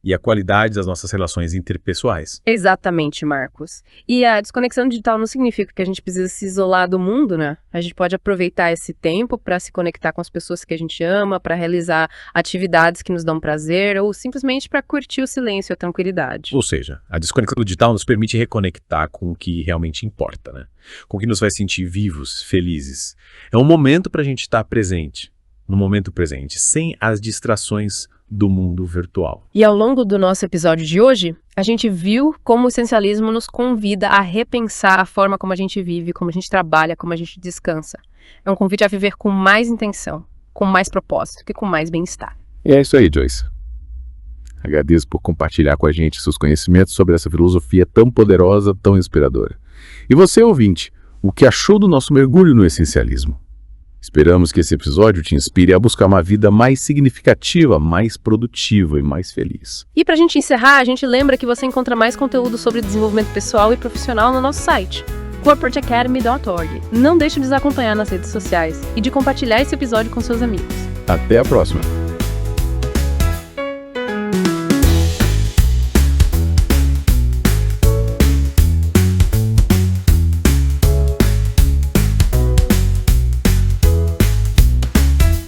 Speaker 4: e a qualidade das nossas relações interpessoais.
Speaker 10: Exatamente, Marcos. E a desconexão digital não significa que a gente precisa se isolar do mundo, né? A gente pode aproveitar esse tempo para se conectar com as pessoas que a gente ama, para realizar atividades que nos dão prazer ou simplesmente para curtir o silêncio e a tranquilidade.
Speaker 4: Ou seja, a desconexão digital nos permite reconectar com o que realmente importa, né? Com o que nos vai sentir vivos, felizes. É um momento para a gente estar presente, no momento presente, sem as distrações do mundo virtual.
Speaker 10: E ao longo do nosso episódio de hoje, a gente viu como o essencialismo nos convida a repensar a forma como a gente vive, como a gente trabalha, como a gente descansa. É um convite a viver com mais intenção, com mais propósito e com mais bem-estar.
Speaker 7: E é isso aí, Joyce. Agradeço por compartilhar com a gente seus conhecimentos sobre essa filosofia tão poderosa, tão inspiradora. E você, ouvinte, o que achou do nosso mergulho no essencialismo? Esperamos que esse episódio te inspire a buscar uma vida mais significativa, mais produtiva e mais feliz.
Speaker 10: E pra gente encerrar, a gente lembra que você encontra mais conteúdo sobre desenvolvimento pessoal e profissional no nosso site, corporateacademy.org. Não deixe de nos acompanhar nas redes sociais e de compartilhar esse episódio com seus amigos.
Speaker 7: Até a próxima!